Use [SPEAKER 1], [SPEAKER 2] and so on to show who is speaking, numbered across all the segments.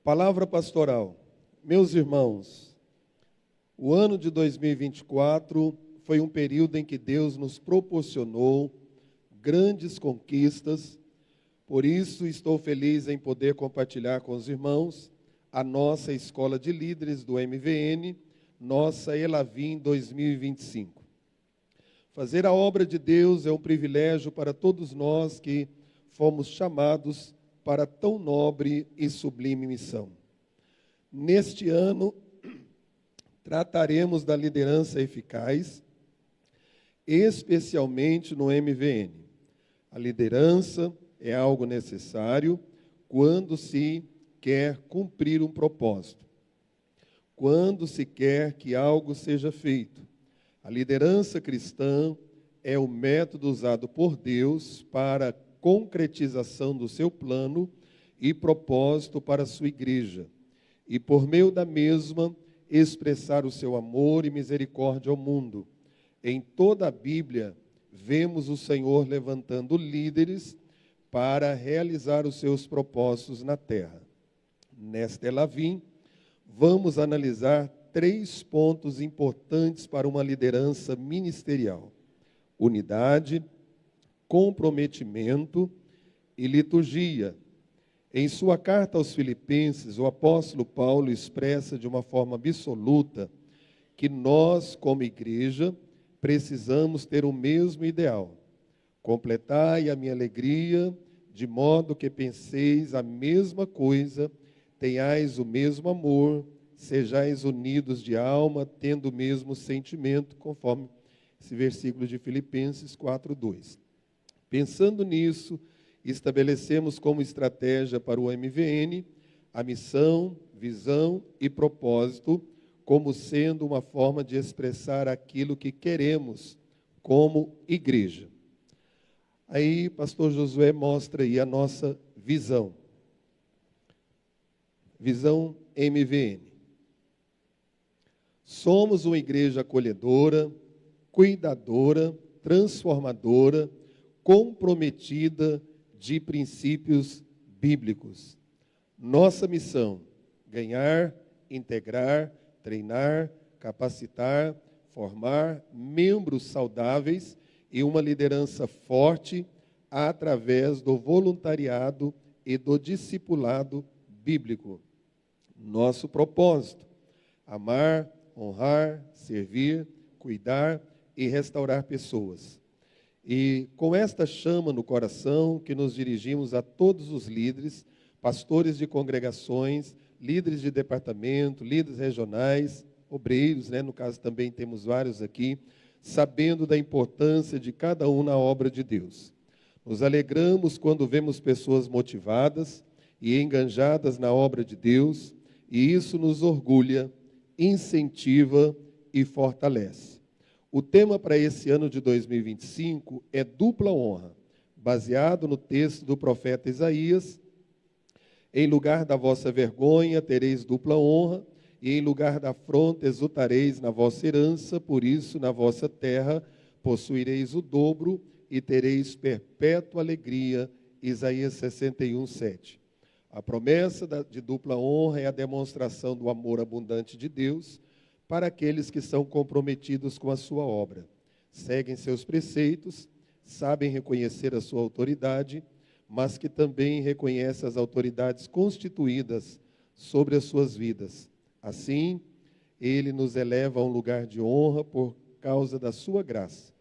[SPEAKER 1] Palavra pastoral. Meus irmãos, o ano de 2024 foi um período em que Deus nos proporcionou grandes conquistas. Por isso, estou feliz em poder compartilhar com os irmãos a nossa Escola de Líderes do MVN, nossa Elavim 2025. Fazer a obra de Deus é um privilégio para todos nós que fomos chamados para tão nobre e sublime missão. Neste ano, trataremos da liderança eficaz, especialmente no MVN. A liderança é algo necessário quando se quer cumprir um propósito, quando se quer que algo seja feito. A liderança cristã é o método usado por Deus para a concretização do seu plano e propósito para a sua igreja, e por meio da mesma expressar o seu amor e misericórdia ao mundo. Em toda a Bíblia, vemos o Senhor levantando líderes para realizar os seus propósitos na terra. Nesta Elavim, vamos analisar 3 pontos importantes para uma liderança ministerial: unidade, comprometimento e liturgia. Em sua carta aos Filipenses, o apóstolo Paulo expressa de uma forma absoluta que nós, como igreja, precisamos ter o mesmo ideal. Completai a minha alegria, de modo que penseis a mesma coisa, tenhais o mesmo amor, sejais unidos de alma, tendo o mesmo sentimento, conforme esse versículo de Filipenses 4:2. Pensando nisso, estabelecemos como estratégia para o MVN a missão, visão e propósito, como sendo uma forma de expressar aquilo que queremos como igreja. Aí, pastor Josué mostra aí a nossa visão. Visão MVN. Somos uma igreja acolhedora, cuidadora, transformadora, comprometida de princípios bíblicos. Nossa missão: ganhar, integrar, treinar, capacitar, formar membros saudáveis e uma liderança forte através do voluntariado e do discipulado bíblico. Nosso propósito: amar, honrar, servir, cuidar e restaurar pessoas. E com esta chama no coração que nos dirigimos a todos os líderes, pastores de congregações, líderes de departamento, líderes regionais, obreiros, no caso também temos vários aqui, sabendo da importância de cada um na obra de Deus. Nos alegramos quando vemos pessoas motivadas e engajadas na obra de Deus, e isso nos orgulha, incentiva e fortalece. O tema para esse ano de 2025 é dupla honra, baseado no texto do profeta Isaías: em lugar da vossa vergonha tereis dupla honra, e em lugar da afronta exultareis na vossa herança, por isso na vossa terra possuireis o dobro e tereis perpétua alegria. Isaías 61:7. A promessa de dupla honra é a demonstração do amor abundante de Deus para aqueles que são comprometidos com a sua obra, seguem seus preceitos, sabem reconhecer a sua autoridade, mas que também reconhece as autoridades constituídas sobre as suas vidas. Assim, ele nos eleva a um lugar de honra por causa da sua graça.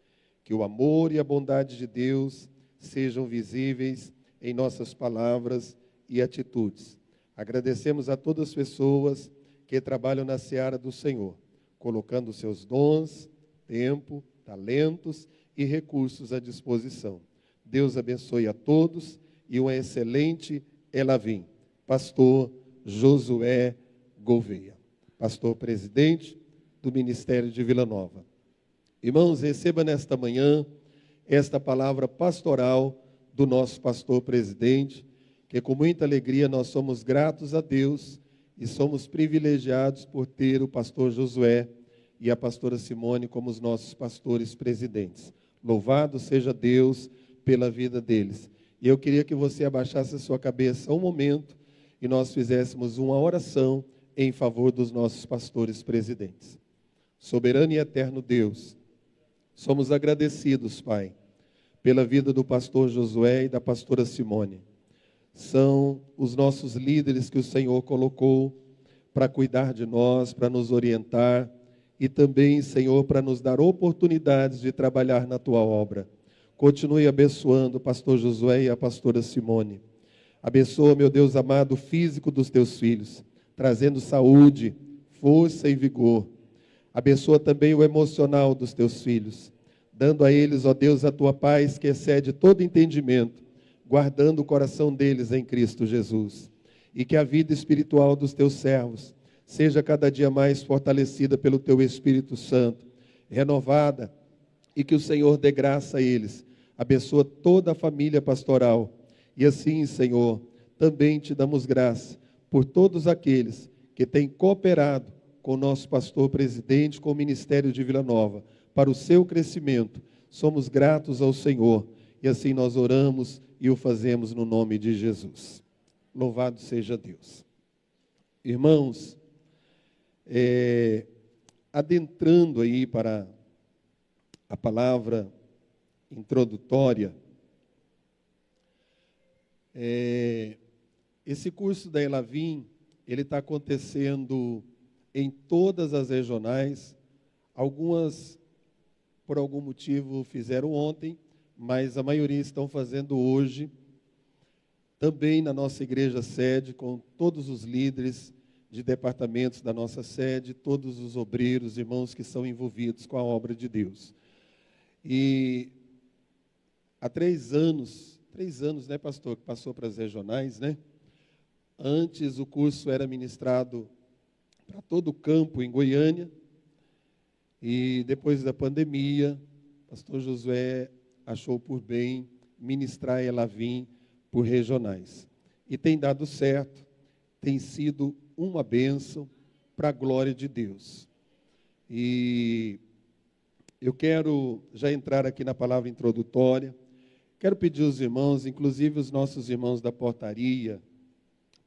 [SPEAKER 1] Que o amor e a bondade de Deus sejam visíveis em nossas palavras e atitudes. Agradecemos a todas as pessoas que trabalham na seara do Senhor, colocando seus dons, tempo, talentos e recursos à disposição. Deus abençoe a todos e uma excelente Elavim. Pastor Josué Gouveia, pastor presidente do Ministério de Vila Nova. Irmãos, receba nesta manhã esta palavra pastoral do nosso pastor presidente, que com muita alegria nós somos gratos a Deus e somos privilegiados por ter o pastor Josué e a pastora Simone como os nossos pastores presidentes. Louvado seja Deus pela vida deles. E eu queria que você abaixasse a sua cabeça um momento e nós fizéssemos uma oração em favor dos nossos pastores presidentes. Soberano e eterno Deus, somos agradecidos, Pai, pela vida do pastor Josué e da pastora Simone. São os nossos líderes que o Senhor colocou para cuidar de nós, para nos orientar e também, Senhor, para nos dar oportunidades de trabalhar na Tua obra. Continue abençoando o pastor Josué e a pastora Simone. Abençoa, meu Deus amado, o físico dos Teus filhos, trazendo saúde, força e vigor. Abençoa também o emocional dos Teus filhos, dando a eles, ó Deus, a Tua paz que excede todo entendimento, guardando o coração deles em Cristo Jesus. E que a vida espiritual dos Teus servos seja cada dia mais fortalecida pelo Teu Espírito Santo, renovada, e que o Senhor dê graça a eles. Abençoa toda a família pastoral. E assim, Senhor, também te damos graça por todos aqueles que têm cooperado com o nosso pastor presidente, com o Ministério de Vila Nova, para o seu crescimento. Somos gratos ao Senhor. E assim nós oramos e o fazemos no nome de Jesus. Louvado seja Deus. Irmãos, adentrando aí para a palavra introdutória, esse curso da Elavim, ele está acontecendo em todas as regionais. Algumas, por algum motivo, fizeram ontem, mas a maioria estão fazendo hoje, também na nossa igreja sede, com todos os líderes de departamentos da nossa sede, todos os obreiros, irmãos que são envolvidos com a obra de Deus. E há 3 anos, né, pastor, que passou para as regionais, né? Antes o curso era ministrado para todo o campo em Goiânia, e depois da pandemia, pastor Josué achou por bem ministrar Elavim por regionais. E tem dado certo, tem sido uma bênção para a glória de Deus. E eu quero já entrar aqui na palavra introdutória. Quero pedir aos irmãos, inclusive os nossos irmãos da portaria,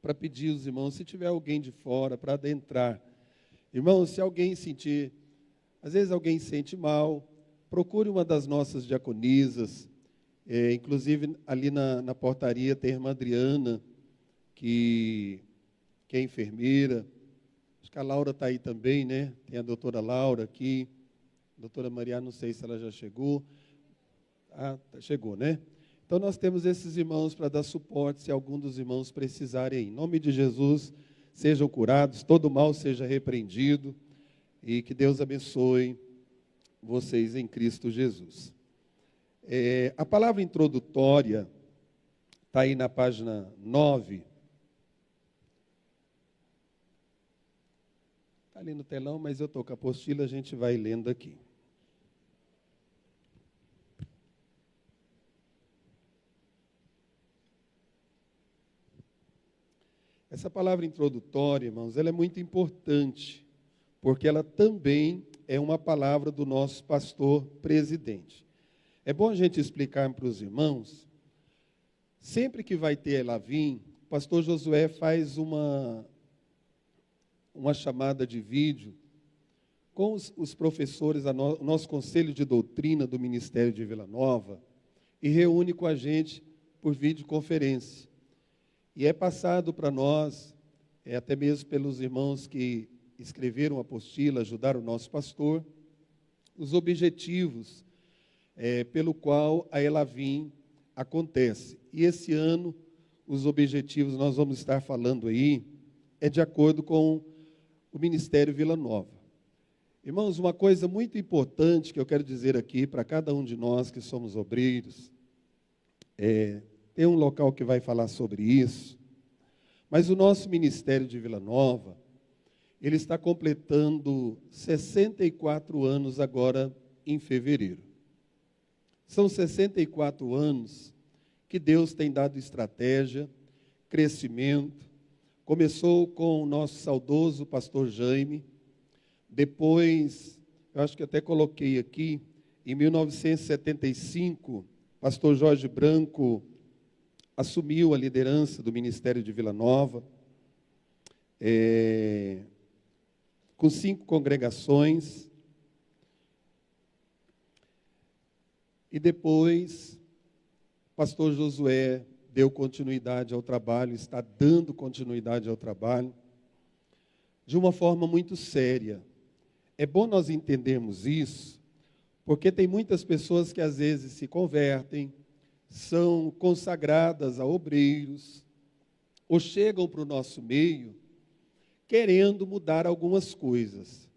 [SPEAKER 1] para pedir aos irmãos, se tiver alguém de fora, para adentrar. Irmãos, se alguém sentir, às vezes alguém sente mal, procure uma das nossas diaconisas. Inclusive, ali na portaria tem a irmã Adriana, que é enfermeira. Acho que a Laura está aí também, né? Tem a doutora Laura aqui. A doutora Maria, não sei se ela já chegou. Chegou, né? Então, nós temos esses irmãos para dar suporte, se algum dos irmãos precisarem. Em nome de Jesus, sejam curados, todo mal seja repreendido, e que Deus abençoe vocês em Cristo Jesus. A palavra introdutória está aí na página 9. Está ali no telão, mas eu estou com a apostila, a gente vai lendo aqui. Essa palavra introdutória, irmãos, ela é muito importante, porque ela também é uma palavra do nosso pastor presidente. É bom a gente explicar para os irmãos, sempre que vai ter Elavim, o pastor Josué faz uma chamada de vídeo com os professores, o nosso conselho de doutrina do Ministério de Vila Nova, e reúne com a gente por videoconferência. E é passado para nós, até mesmo pelos irmãos que escreveram a apostila, ajudaram o nosso pastor, os objetivos pelo qual a Elavim acontece. E esse ano, os objetivos, nós vamos estar falando aí, de acordo com o Ministério Vila Nova. Irmãos, uma coisa muito importante que eu quero dizer aqui para cada um de nós que somos obreiros, tem um local que vai falar sobre isso, mas o nosso Ministério de Vila Nova, ele está completando 64 anos agora em fevereiro. São 64 anos que Deus tem dado estratégia, crescimento. Começou com o nosso saudoso pastor Jaime, depois, eu acho que até coloquei aqui, em 1975, pastor Jorge Branco assumiu a liderança do Ministério de Vila Nova. com 5 congregações. E depois, o pastor Josué deu continuidade ao trabalho, está dando continuidade ao trabalho, de uma forma muito séria. É bom nós entendermos isso, porque tem muitas pessoas que às vezes se convertem, são consagradas a obreiros, ou chegam para o nosso meio, querendo mudar algumas coisas.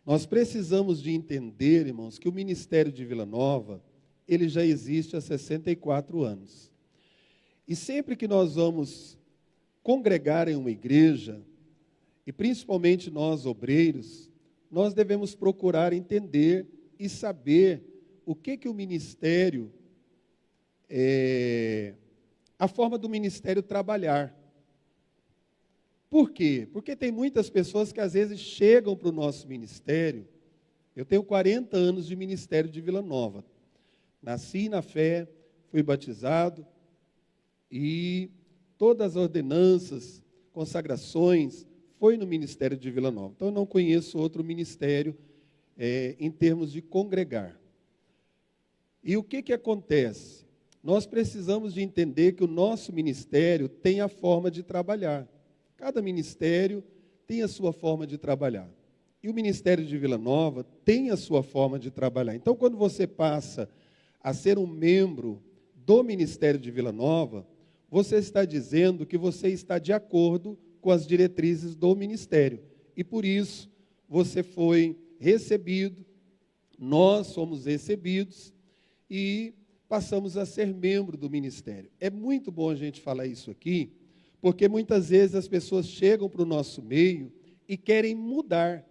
[SPEAKER 1] Nós precisamos de entender, irmãos, que o ministério de Vila Nova, ele já existe há 64 anos. E sempre que nós vamos congregar em uma igreja, e principalmente nós, obreiros, nós devemos procurar entender e saber o que o ministério, a forma do ministério trabalhar. Por quê? Porque tem muitas pessoas que às vezes chegam para o nosso ministério. Eu tenho 40 anos de ministério de Vila Nova. Nasci na fé, fui batizado e todas as ordenanças, consagrações, foi no ministério de Vila Nova. Então, eu não conheço outro ministério em termos de congregar. E o que acontece? Nós precisamos de entender que o nosso ministério tem a forma de trabalhar. Cada ministério tem a sua forma de trabalhar. E o ministério de Vila Nova tem a sua forma de trabalhar. Então, quando você passa a ser um membro do ministério de Vila Nova, você está dizendo que você está de acordo com as diretrizes do ministério. E por isso, você foi recebido, nós somos recebidos e passamos a ser membro do ministério. É muito bom a gente falar isso aqui, porque muitas vezes as pessoas chegam para o nosso meio e querem mudar.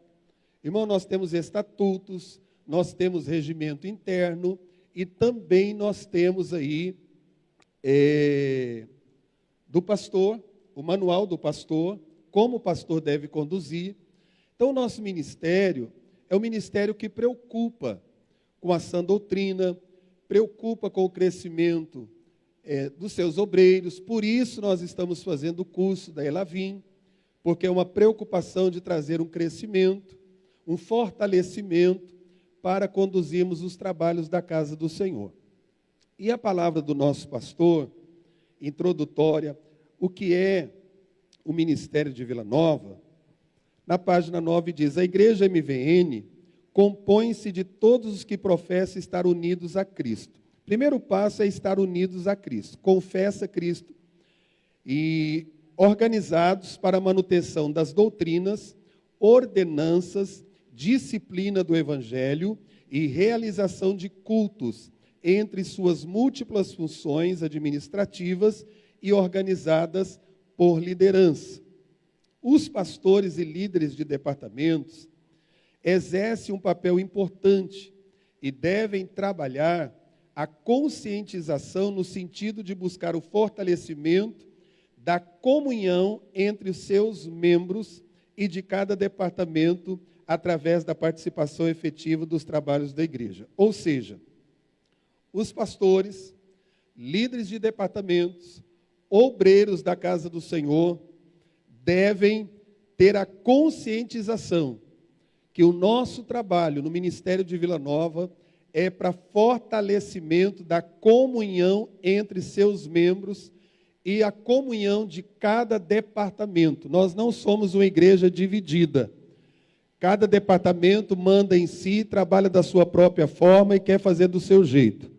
[SPEAKER 1] Irmão, nós temos estatutos, nós temos regimento interno e também nós temos aí do pastor, o manual do pastor, como o pastor deve conduzir. Então, o nosso ministério é um ministério que preocupa com a sã doutrina, preocupa com o crescimento dos seus obreiros. Por isso, nós estamos fazendo o curso da Elavim, porque é uma preocupação de trazer um crescimento, um fortalecimento para conduzirmos os trabalhos da casa do Senhor. E a palavra do nosso pastor, introdutória, o que é o ministério de Vila Nova, na página 9 diz: a igreja MVN compõe-se de todos os que professam estar unidos a Cristo. Primeiro passo é estar unidos a Cristo, confessa Cristo e organizados para a manutenção das doutrinas, ordenanças, disciplina do Evangelho e realização de cultos entre suas múltiplas funções administrativas e organizadas por liderança. Os pastores e líderes de departamentos exercem um papel importante e devem trabalhar a conscientização no sentido de buscar o fortalecimento da comunhão entre os seus membros e de cada departamento através da participação efetiva dos trabalhos da igreja. Ou seja, os pastores, líderes de departamentos, obreiros da casa do Senhor, devem ter a conscientização que o nosso trabalho no Ministério de Vila Nova é para fortalecimento da comunhão entre seus membros e a comunhão de cada departamento. Nós não somos uma igreja dividida. Cada departamento manda em si, trabalha da sua própria forma e quer fazer do seu jeito.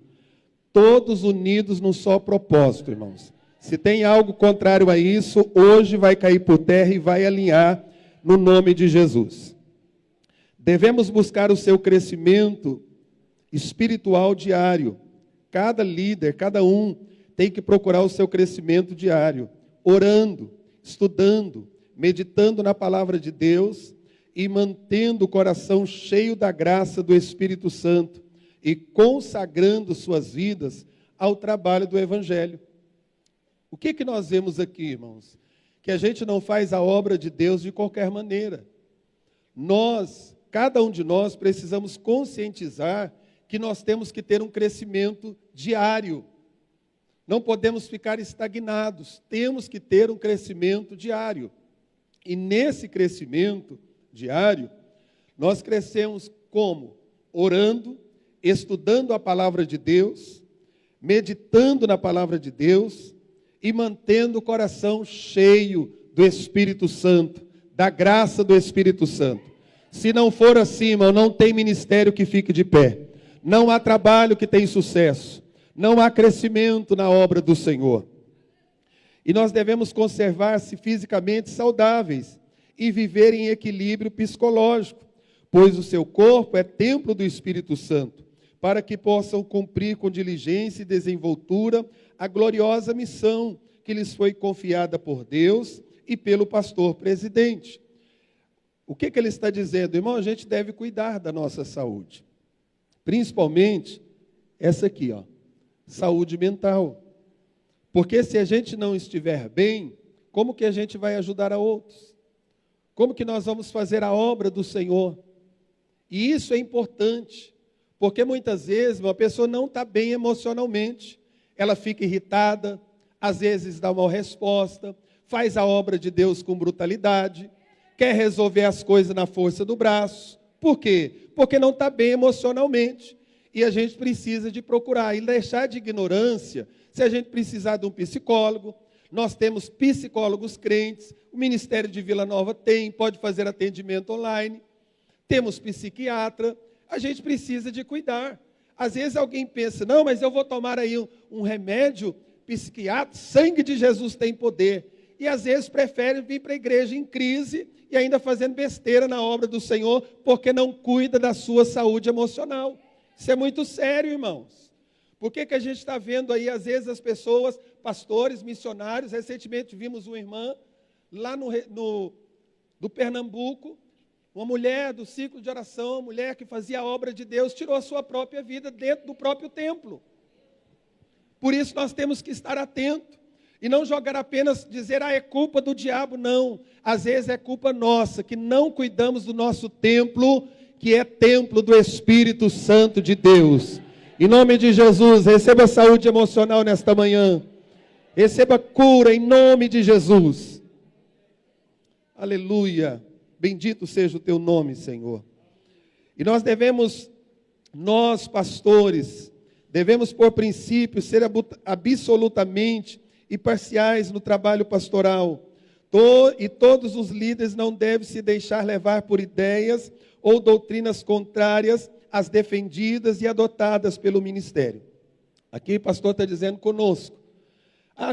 [SPEAKER 1] Todos unidos num só propósito, irmãos. Se tem algo contrário a isso, hoje vai cair por terra e vai alinhar no nome de Jesus. Devemos buscar o seu crescimento espiritual diário. Cada líder, cada um, tem que procurar o seu crescimento diário, orando, estudando, meditando na palavra de Deus e mantendo o coração cheio da graça do Espírito Santo e consagrando suas vidas ao trabalho do Evangelho. O que nós vemos aqui, irmãos? Que a gente não faz a obra de Deus de qualquer maneira. Nós, cada um de nós, precisamos conscientizar que nós temos que ter um crescimento diário. Não podemos ficar estagnados, temos que ter um crescimento diário. E nesse crescimento diário, nós crescemos como? Orando, estudando a palavra de Deus, meditando na palavra de Deus e mantendo o coração cheio do Espírito Santo, da graça do Espírito Santo. Se não for assim, irmão, não tem ministério que fique de pé. Não há trabalho que tenha sucesso. Não há crescimento na obra do Senhor. E nós devemos conservar-se fisicamente saudáveis e viver em equilíbrio psicológico, pois o seu corpo é templo do Espírito Santo, para que possam cumprir com diligência e desenvoltura a gloriosa missão que lhes foi confiada por Deus e pelo pastor presidente. O que ele está dizendo? Irmão, a gente deve cuidar da nossa saúde. Principalmente essa aqui, ó, saúde mental. Porque se a gente não estiver bem, como que a gente vai ajudar a outros? Como que nós vamos fazer a obra do Senhor? E isso é importante, porque muitas vezes uma pessoa não está bem emocionalmente, ela fica irritada, às vezes dá uma resposta, faz a obra de Deus com brutalidade, quer resolver as coisas na força do braço. Por quê? Porque não está bem emocionalmente. E a gente precisa de procurar e deixar de ignorância. Se a gente precisar de um psicólogo, nós temos psicólogos crentes, o Ministério de Vila Nova tem, pode fazer atendimento online. Temos psiquiatra, a gente precisa de cuidar. Às vezes alguém pensa, não, mas eu vou tomar aí um remédio psiquiátrico, sangue de Jesus tem poder. E às vezes prefere vir para a igreja em crise e ainda fazendo besteira na obra do Senhor, porque não cuida da sua saúde emocional. Isso é muito sério, irmãos. Por que a gente está vendo aí, às vezes, as pessoas, pastores, missionários, recentemente vimos uma irmã lá do Pernambuco, uma mulher do ciclo de oração, uma mulher que fazia a obra de Deus, tirou a sua própria vida dentro do próprio templo. Por isso nós temos que estar atentos e não jogar apenas, dizer, é culpa do diabo, não. Às vezes é culpa nossa, que não cuidamos do nosso templo, que é templo do Espírito Santo de Deus. Em nome de Jesus, receba saúde emocional nesta manhã. Receba cura em nome de Jesus. Aleluia. Bendito seja o teu nome, Senhor. E nós pastores, devemos por princípio ser absolutamente imparciais no trabalho pastoral. E todos os líderes não devem se deixar levar por ideias ou doutrinas contrárias às defendidas e adotadas pelo ministério. Aqui o pastor está dizendo conosco.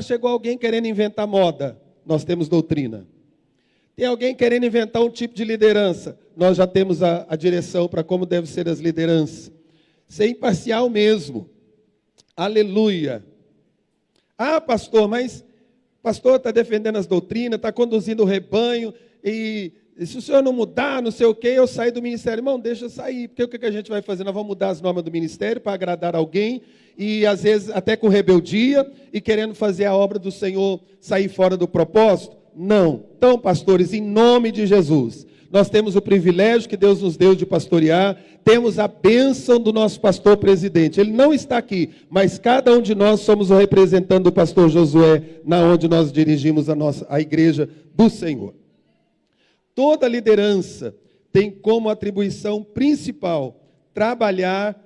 [SPEAKER 1] Chegou alguém querendo inventar moda, nós temos doutrina. Tem alguém querendo inventar um tipo de liderança, nós já temos a direção para como devem ser as lideranças. Ser imparcial mesmo. Aleluia. Pastor, mas o pastor está defendendo as doutrinas, está conduzindo o rebanho, e se o senhor não mudar, não sei o quê, eu saio do ministério. Irmão, deixa eu sair, porque o que a gente vai fazer? Nós vamos mudar as normas do ministério para agradar alguém, e às vezes até com rebeldia, e querendo fazer a obra do Senhor sair fora do propósito? Não. Então, pastores, em nome de Jesus, nós temos o privilégio que Deus nos deu de pastorear, temos a bênção do nosso pastor presidente. Ele não está aqui, mas cada um de nós somos o representante do pastor Josué, na onde nós dirigimos a igreja do Senhor. Toda liderança tem como atribuição principal trabalhar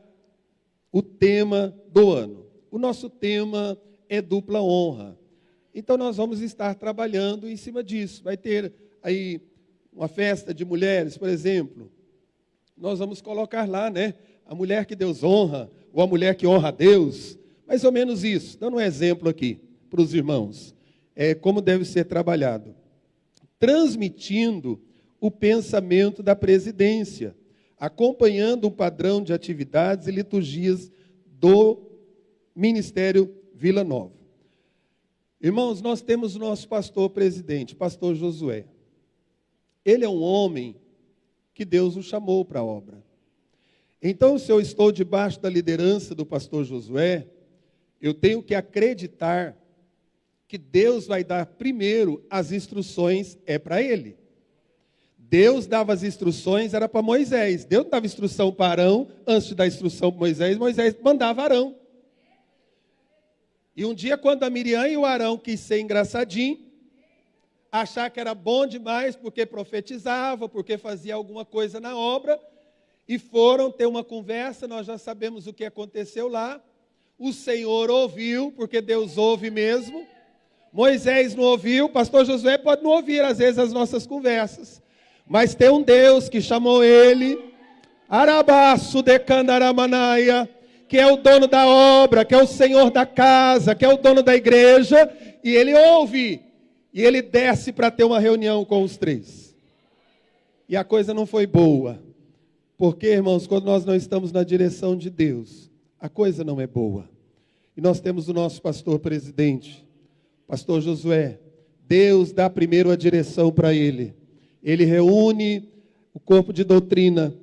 [SPEAKER 1] o tema do ano. O nosso tema é dupla honra. Então nós vamos estar trabalhando em cima disso. Vai ter aí uma festa de mulheres, por exemplo. Nós vamos colocar lá, né? A mulher que Deus honra, ou a mulher que honra a Deus. Mais ou menos isso. Dando um exemplo aqui para os irmãos. Como deve ser trabalhado. Transmitindo o pensamento da presidência, acompanhando um padrão de atividades e liturgias do Ministério Vila Nova. Irmãos, nós temos o nosso pastor presidente, pastor Josué. Ele é um homem que Deus o chamou para a obra. Então, se eu estou debaixo da liderança do pastor Josué, eu tenho que acreditar que Deus vai dar primeiro as instruções, para ele. Deus dava as instruções, era para Moisés. Deus dava instrução para Arão, antes de dar instrução para Moisés, Moisés mandava Arão. E um dia, quando a Miriam e o Arão quis ser engraçadinho, achar que era bom demais porque profetizava, porque fazia alguma coisa na obra, e foram ter uma conversa. Nós já sabemos o que aconteceu lá. O Senhor ouviu, porque Deus ouve mesmo. Moisés não ouviu, pastor Josué pode não ouvir às vezes as nossas conversas, mas tem um Deus que chamou ele, Arabaço de Candaramanaia, que é o dono da obra, que é o Senhor da casa, que é o dono da igreja, e ele ouve, e ele desce para ter uma reunião com os três. E a coisa não foi boa, porque, irmãos, quando nós não estamos na direção de Deus, a coisa não é boa. E nós temos o nosso pastor presidente, pastor Josué. Deus dá primeiro a direção para ele. Ele reúne o corpo de doutrina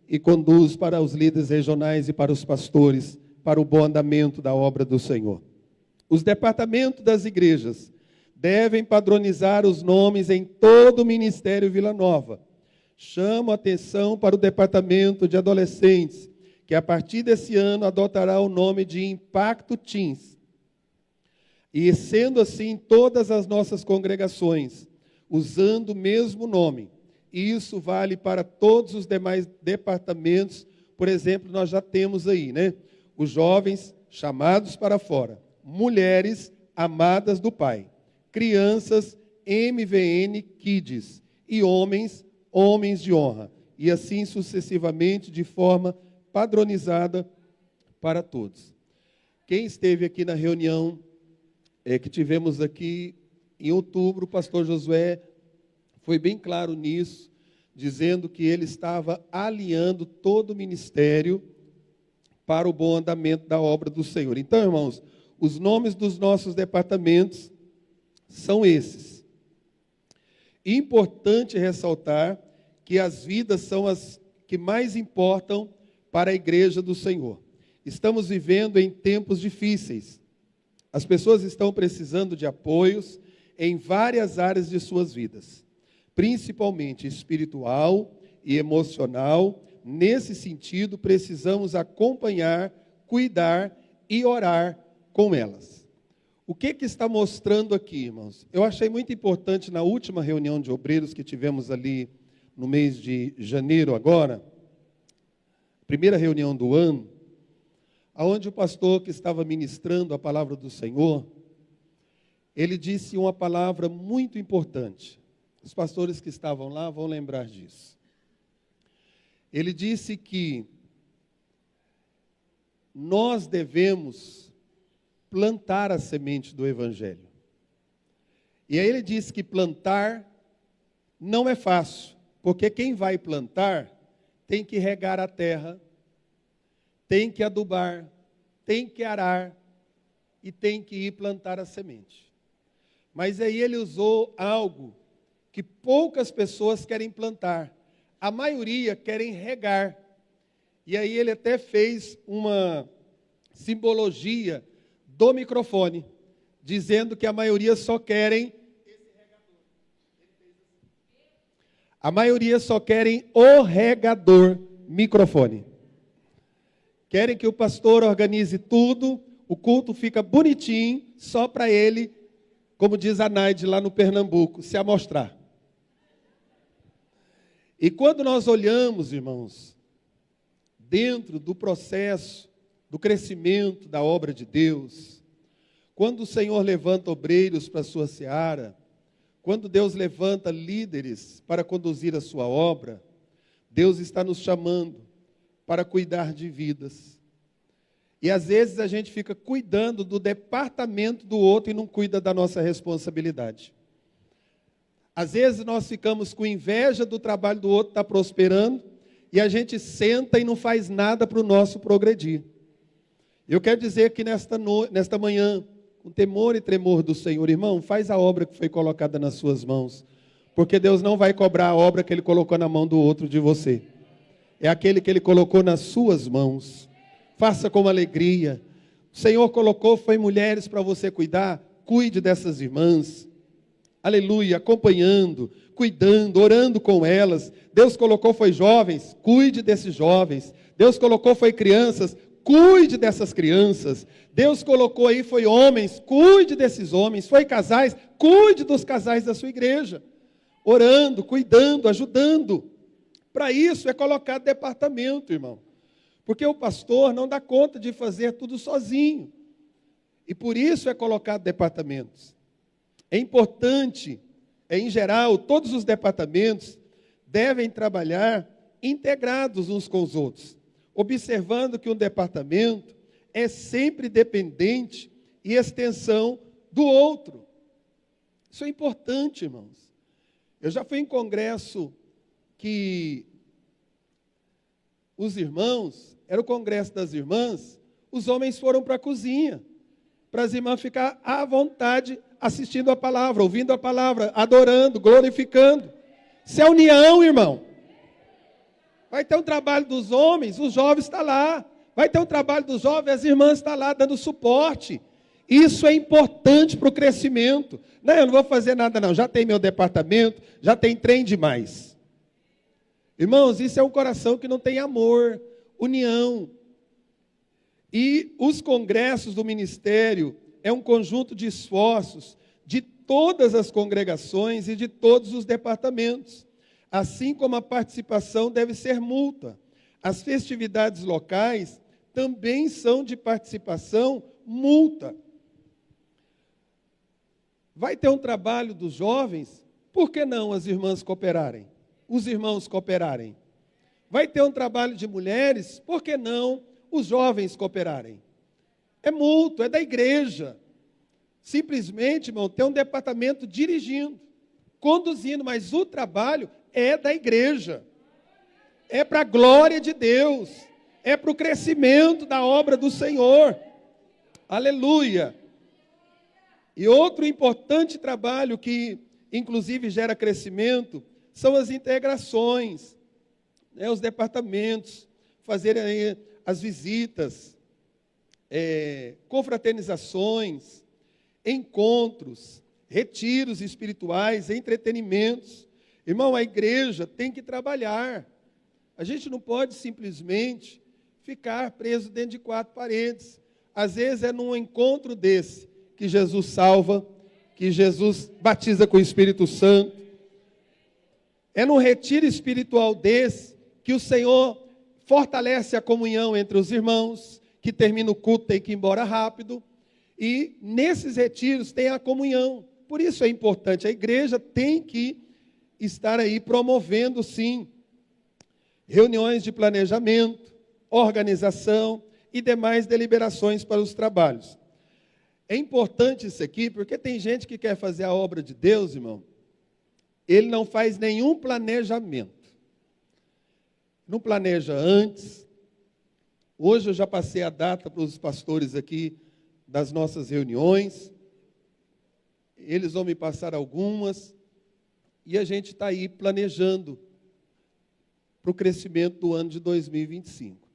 [SPEAKER 1] e conduz para os líderes regionais e para os pastores, para o bom andamento da obra do Senhor. Os departamentos das igrejas devem padronizar os nomes em todo o Ministério Vila Nova. Chamo a atenção para o departamento de adolescentes, que a partir desse ano adotará o nome de Impacto Teens. E sendo assim, todas as nossas congregações, usando o mesmo nome. E isso vale para todos os demais departamentos. Por exemplo, nós já temos aí, né? Os jovens chamados para fora. Mulheres amadas do Pai. Crianças, MVN Kids. E homens, homens de honra. E assim sucessivamente, de forma padronizada para todos. Quem esteve aqui na reunião que tivemos aqui em outubro, o pastor Josué foi bem claro nisso, dizendo que ele estava alinhando todo o ministério para o bom andamento da obra do Senhor. Então, irmãos, os nomes dos nossos departamentos são esses. Importante ressaltar que as vidas são as que mais importam para a igreja do Senhor. Estamos vivendo em tempos difíceis. As pessoas estão precisando de apoios em várias áreas de suas vidas, principalmente espiritual e emocional. Nesse sentido, precisamos acompanhar, cuidar e orar com elas. O que está mostrando aqui, irmãos? Eu achei muito importante na última reunião de obreiros que tivemos ali no mês de janeiro agora, primeira reunião do ano, aonde o pastor que estava ministrando a palavra do Senhor, ele disse uma palavra muito importante. Os pastores que estavam lá vão lembrar disso. Ele disse que nós devemos plantar a semente do Evangelho. E aí ele disse que plantar não é fácil, porque quem vai plantar tem que regar a terra, tem que adubar, tem que arar e tem que ir plantar a semente. Mas aí ele usou algo que poucas pessoas querem plantar. A maioria querem regar. E aí ele até fez uma simbologia do microfone, dizendo que a maioria só querem esse regador. A maioria só querem o regador microfone. Querem que o pastor organize tudo, o culto fica bonitinho, só para ele, como diz a Naide lá no Pernambuco, se amostrar. E quando nós olhamos, irmãos, dentro do processo do crescimento da obra de Deus, quando o Senhor levanta obreiros para a sua seara, quando Deus levanta líderes para conduzir a sua obra, Deus está nos chamando para cuidar de vidas. E às vezes a gente fica cuidando do departamento do outro e não cuida da nossa responsabilidade. Às vezes nós ficamos com inveja do trabalho do outro estar prosperando e a gente senta e não faz nada para o nosso progredir. Eu quero dizer que nesta manhã, com temor e tremor do Senhor, irmão, faz a obra que foi colocada nas suas mãos, porque Deus não vai cobrar a obra que Ele colocou na mão do outro de você. É aquele que Ele colocou nas suas mãos. Faça com alegria. O Senhor colocou, foi mulheres para você cuidar. Cuide dessas irmãs. Aleluia, acompanhando, cuidando, orando com elas. Deus colocou, foi jovens. Cuide desses jovens. Deus colocou, foi crianças. cuide dessas crianças. Deus colocou aí, foi homens, cuide desses homens. Foi casais, cuide dos casais da sua igreja. Orando, cuidando, ajudando. Para isso é colocado departamento, irmão. Porque o pastor não dá conta de fazer tudo sozinho. E por isso é colocado departamentos. É importante, em geral, todos os departamentos devem trabalhar integrados uns com os outros, observando que um departamento é sempre dependente e extensão do outro. Isso é importante, irmãos. Eu já fui em congresso que os irmãos, era o congresso das irmãs, os homens foram para a cozinha, para as irmãs ficar à vontade assistindo a palavra, ouvindo a palavra, adorando, glorificando. Isso é união, irmão. Vai ter um trabalho dos homens, os jovens estão lá. Vai ter um trabalho dos jovens, as irmãs estão lá dando suporte. Isso é importante para o crescimento. Não, eu não vou fazer nada não, já tem meu departamento, já tem trem demais. Irmãos, isso é um coração que não tem amor, união. E os congressos do ministério é um conjunto de esforços de todas as congregações e de todos os departamentos. Assim como a participação deve ser mútua. As festividades locais também são de participação mútua. Vai ter um trabalho dos jovens, por que não as irmãs cooperarem? Os irmãos cooperarem? Vai ter um trabalho de mulheres, por que não os jovens cooperarem? É mútuo, é da igreja. Simplesmente, irmão, tem um departamento dirigindo, conduzindo, mas o trabalho é da igreja. É para a glória de Deus. É para o crescimento da obra do Senhor. Aleluia. E outro importante trabalho que, inclusive, gera crescimento, são as integrações, né, os departamentos, fazerem aí as visitas, confraternizações, encontros, retiros espirituais, entretenimentos. Irmão, a igreja tem que trabalhar. A gente não pode simplesmente ficar preso dentro de quatro paredes. Às vezes é num encontro desse que Jesus salva, que Jesus batiza com o Espírito Santo. É num retiro espiritual desse que o Senhor fortalece a comunhão entre os irmãos, que termina o culto, tem que ir embora rápido. E nesses retiros tem a comunhão. Por isso é importante, a igreja tem que estar aí promovendo, sim, reuniões de planejamento, organização e demais deliberações para os trabalhos. É importante isso aqui, porque tem gente que quer fazer a obra de Deus, irmão, ele não faz nenhum planejamento. Não planeja antes. Hoje eu já passei a data para os pastores aqui das nossas reuniões. Eles vão me passar algumas. E a gente está aí planejando para o crescimento do ano de 2025.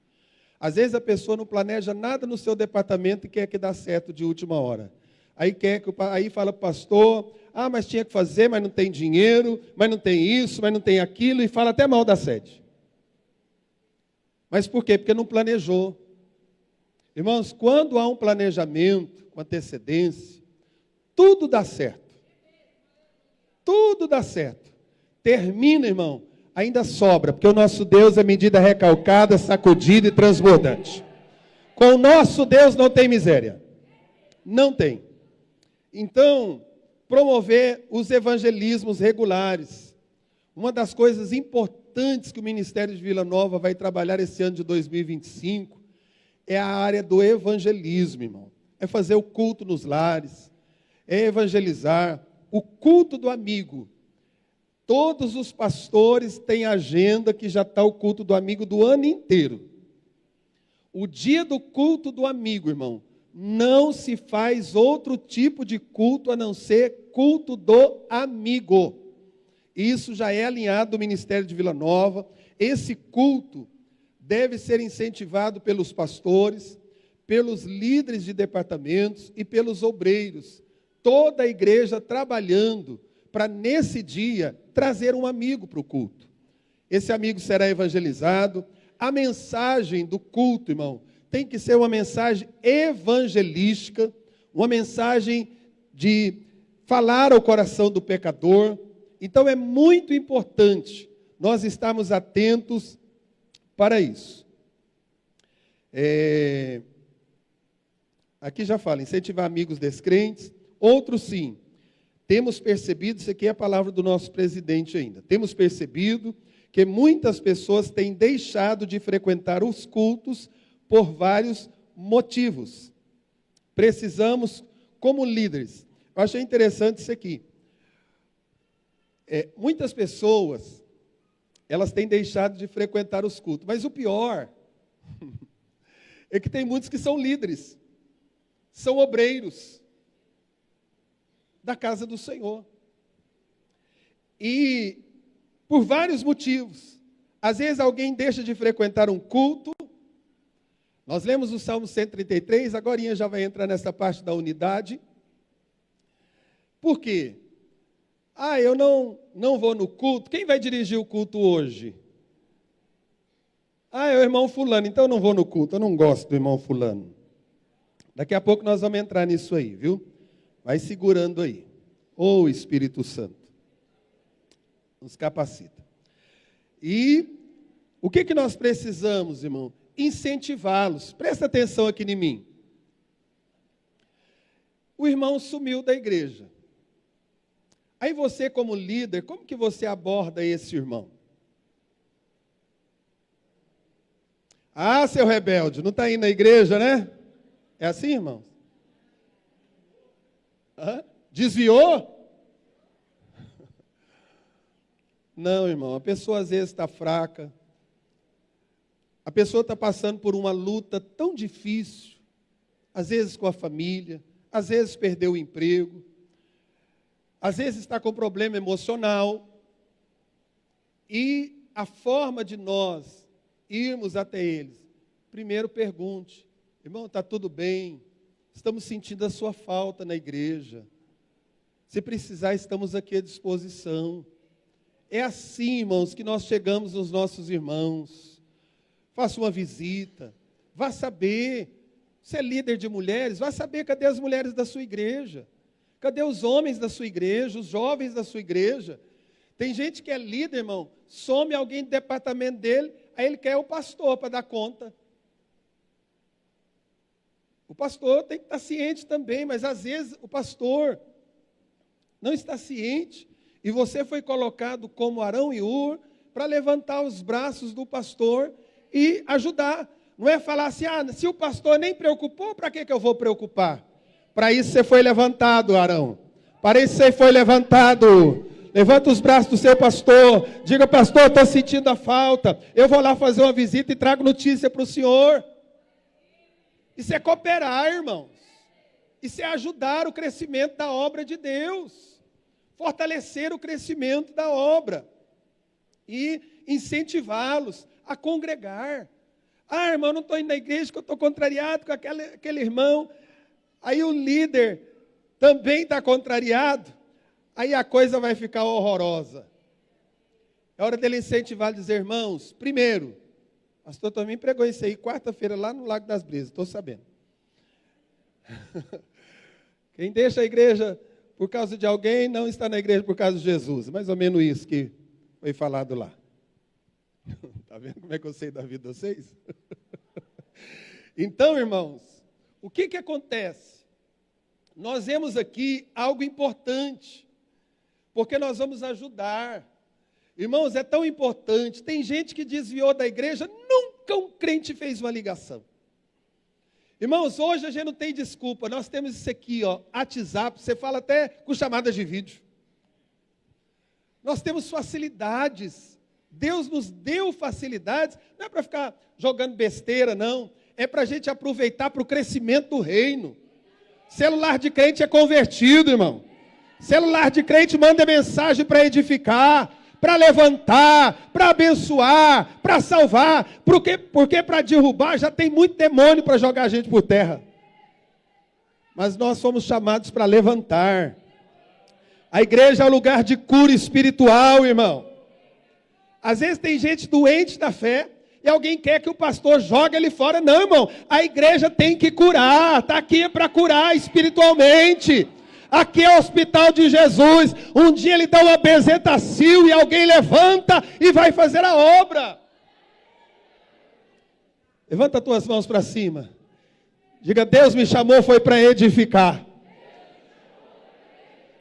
[SPEAKER 1] Às vezes a pessoa não planeja nada no seu departamento e quer que dá certo de última hora. Aí fala para o pastor, mas tinha que fazer, mas não tem dinheiro, mas não tem isso, mas não tem aquilo, e fala até mal da sede. Mas por quê? Porque não planejou. Irmãos, quando há um planejamento com antecedência, tudo dá certo. Tudo dá certo. Termina, irmão, ainda sobra, porque o nosso Deus é medida recalcada, sacudida e transbordante. Com o nosso Deus não tem miséria. Não tem. Então, promover os evangelismos regulares. Uma das coisas importantes que o Ministério de Vila Nova vai trabalhar esse ano de 2025 é a área do evangelismo, irmão. É fazer o culto nos lares, é evangelizar, o culto do amigo. Todos os pastores têm agenda que já está o culto do amigo do ano inteiro. O dia do culto do amigo, irmão, não se faz outro tipo de culto a não ser culto do amigo. Isso já é alinhado do Ministério de Vila Nova. Esse culto deve ser incentivado pelos pastores, pelos líderes de departamentos e pelos obreiros. Toda a igreja trabalhando para, nesse dia, trazer um amigo para o culto. Esse amigo será evangelizado. A mensagem do culto, irmão, tem que ser uma mensagem evangelística, uma mensagem de falar ao coração do pecador. Então é muito importante nós estarmos atentos para isso. Aqui já fala, incentivar amigos descrentes. Outros sim, temos percebido, isso aqui é a palavra do nosso presidente ainda, temos percebido que muitas pessoas têm deixado de frequentar os cultos por vários motivos. Precisamos, como líderes, eu achei interessante isso aqui. Muitas pessoas, elas têm deixado de frequentar os cultos, mas o pior é que tem muitos que são líderes, são obreiros da casa do Senhor. E por vários motivos, às vezes alguém deixa de frequentar um culto. Nós lemos o Salmo 133, agora já vai entrar nessa parte da unidade. Por quê? Eu não vou no culto. Quem vai dirigir o culto hoje? É o irmão fulano, então eu não vou no culto. Eu não gosto do irmão fulano. Daqui a pouco nós vamos entrar nisso aí, viu? Vai segurando aí. Ô Espírito Santo, nos capacita. E o que nós precisamos, irmão? Incentivá-los. Presta atenção aqui em mim. O irmão sumiu da igreja. Aí você, como líder, como que você aborda esse irmão? Seu rebelde, não está indo na igreja, né? É assim, irmão? Desviou? Não, irmão, a pessoa às vezes está fraca. A pessoa está passando por uma luta tão difícil, às vezes com a família, às vezes perdeu o emprego, às vezes está com problema emocional. E a forma de nós irmos até eles, primeiro pergunte: irmão, está tudo bem? Estamos sentindo a sua falta na igreja. Se precisar, estamos aqui à disposição. É assim, irmãos, que nós chegamos nos nossos irmãos. Faça uma visita, vá saber. Você é líder de mulheres, vá saber cadê as mulheres da sua igreja. Cadê os homens da sua igreja, os jovens da sua igreja? Tem gente que é líder, irmão, some alguém do departamento dele, aí ele quer o pastor para dar conta. O pastor tem que estar ciente também, mas às vezes o pastor não está ciente, e você foi colocado como Arão e Hur para levantar os braços do pastor e ajudar. Não é falar assim, se o pastor nem preocupou, para que eu vou preocupar? Para isso você foi levantado, Arão. Para isso você foi levantado. Levanta os braços do seu pastor. Diga: pastor, estou sentindo a falta. Eu vou lá fazer uma visita e trago notícia para o senhor. Isso é cooperar, irmãos. Isso é ajudar o crescimento da obra de Deus. Fortalecer o crescimento da obra. E incentivá-los a congregar. Irmão, não estou indo na igreja porque eu estou contrariado com aquele irmão. Aí o líder também está contrariado. Aí a coisa vai ficar horrorosa. É hora dele incentivar, dizer: irmãos, primeiro, o pastor também pregou isso aí quarta-feira lá no Lago das Brisas, estou sabendo. Quem deixa a igreja por causa de alguém não está na igreja por causa de Jesus. Mais ou menos isso que foi falado lá. Está vendo como é que eu sei da vida de vocês? Então, irmãos, o que acontece? Nós vemos aqui algo importante, porque nós vamos ajudar. Irmãos, é tão importante. Tem gente que desviou da igreja, nunca um crente fez uma ligação. Irmãos, hoje a gente não tem desculpa. Nós temos isso aqui, WhatsApp, você fala até com chamadas de vídeo. Nós temos facilidades. Deus nos deu facilidades, não é para ficar jogando besteira, não. É para a gente aproveitar para o crescimento do reino. Celular de crente é convertido, irmão. Celular de crente manda mensagem para edificar, para levantar, para abençoar, para salvar. Porque para derrubar já tem muito demônio para jogar a gente por terra. Mas nós fomos chamados para levantar. A igreja é um lugar de cura espiritual, irmão. Às vezes tem gente doente da fé, E alguém quer que o pastor jogue ele fora. Não, irmão. A igreja tem que curar. Está aqui para curar espiritualmente. Aqui é o hospital de Jesus. Um dia ele dá uma bezetacil e alguém levanta e vai fazer a obra. Levanta as tuas mãos para cima. Diga, Deus me chamou foi para edificar.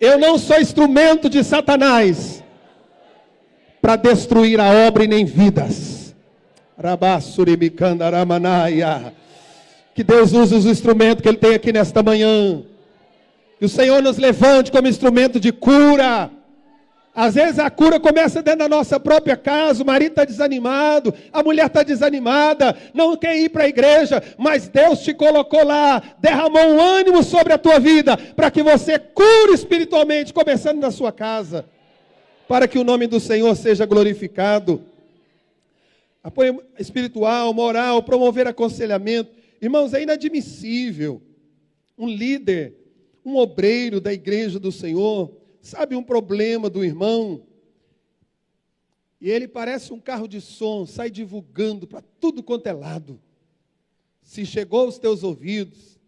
[SPEAKER 1] Eu não sou instrumento de Satanás para destruir a obra e nem vidas. Que Deus use os instrumentos que Ele tem aqui nesta manhã. Que o Senhor nos levante como instrumento de cura. Às vezes a cura começa dentro da nossa própria casa, o marido está desanimado, a mulher está desanimada, não quer ir para a igreja, mas Deus te colocou lá, derramou um ânimo sobre a tua vida, para que você cure espiritualmente, começando na sua casa, para que o nome do Senhor seja glorificado. Apoio espiritual, moral, promover aconselhamento. Irmãos, é inadmissível um líder, um obreiro da igreja do Senhor, sabe um problema do irmão, e ele parece um carro de som, sai divulgando para tudo quanto é lado. Se chegou aos teus ouvidos,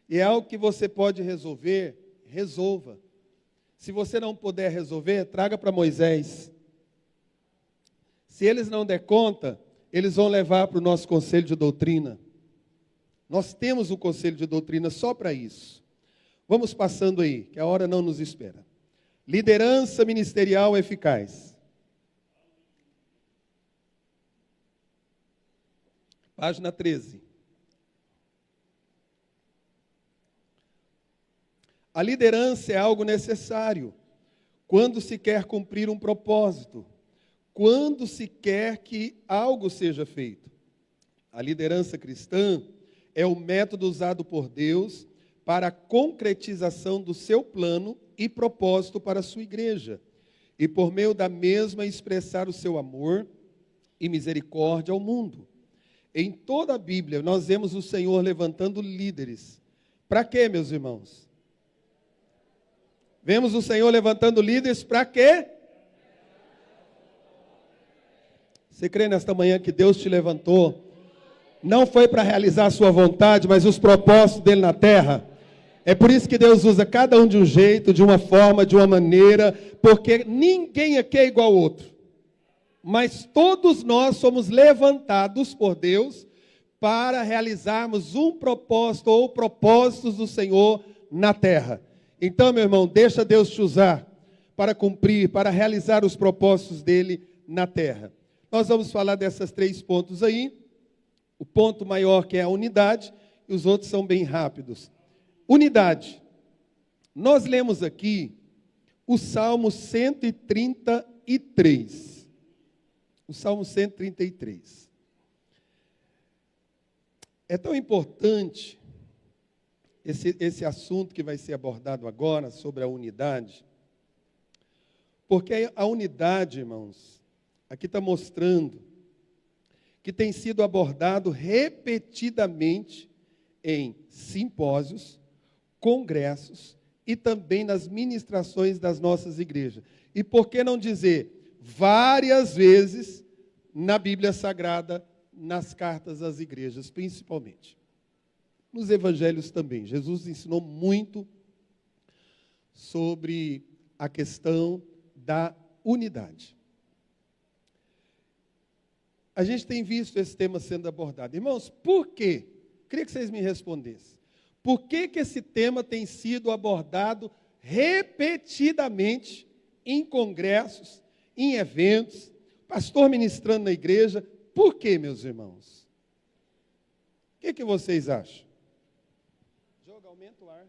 [SPEAKER 1] e é algo que você pode resolver, resolva. Se você não puder resolver, traga para Moisés. Se eles não der conta, eles vão levar para o nosso conselho de doutrina. Nós temos um conselho de doutrina só para isso. Vamos passando aí, que a hora não nos espera. Liderança ministerial eficaz. Página 13. A liderança é algo necessário quando se quer cumprir um propósito, quando se quer que algo seja feito. A liderança cristã é o método usado por Deus para a concretização do seu plano e propósito para a sua igreja, e por meio da mesma expressar o seu amor e misericórdia ao mundo. Em toda a Bíblia nós vemos o Senhor levantando líderes. Para quê, meus irmãos? Vemos o Senhor levantando líderes para quê? Você crê nesta manhã que Deus te levantou? Não foi para realizar a sua vontade, mas os propósitos dele na terra. É por isso que Deus usa cada um de um jeito, de uma forma, de uma maneira, porque ninguém aqui é igual ao outro. Mas todos nós somos levantados por Deus para realizarmos um propósito ou propósitos do Senhor na terra. Então, meu irmão, deixa Deus te usar para cumprir, para realizar os propósitos dele na terra. Nós vamos falar desses 3 pontos aí. O ponto maior que é a unidade, e os outros são bem rápidos. Unidade. Nós lemos aqui o Salmo 133. O Salmo 133. É tão importante esse assunto que vai ser abordado agora, sobre a unidade, porque a unidade, irmãos, aqui está mostrando que tem sido abordado repetidamente em simpósios, congressos e também nas ministrações das nossas igrejas. E por que não dizer várias vezes na Bíblia Sagrada, nas cartas às igrejas, principalmente. Nos evangelhos também. Jesus ensinou muito sobre a questão da unidade. A gente tem visto esse tema sendo abordado. Irmãos, por quê? Queria que vocês me respondessem. Por que esse tema tem sido abordado repetidamente em congressos, em eventos, pastor ministrando na igreja? Por quê, meus irmãos? O que vocês acham? Joga, aumenta o ar.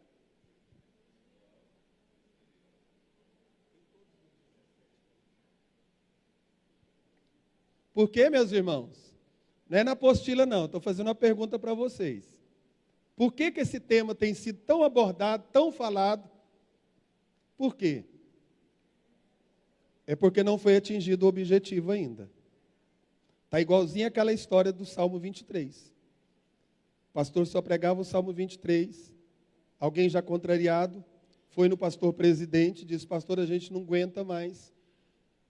[SPEAKER 1] Por quê, meus irmãos? Não é na apostila, não. Estou fazendo uma pergunta para vocês. Por que esse tema tem sido tão abordado, tão falado? Por quê? É porque não foi atingido o objetivo ainda. Está igualzinho aquela história do Salmo 23. O pastor só pregava o Salmo 23. Alguém já contrariado, foi no pastor presidente, disse, pastor, a gente não aguenta mais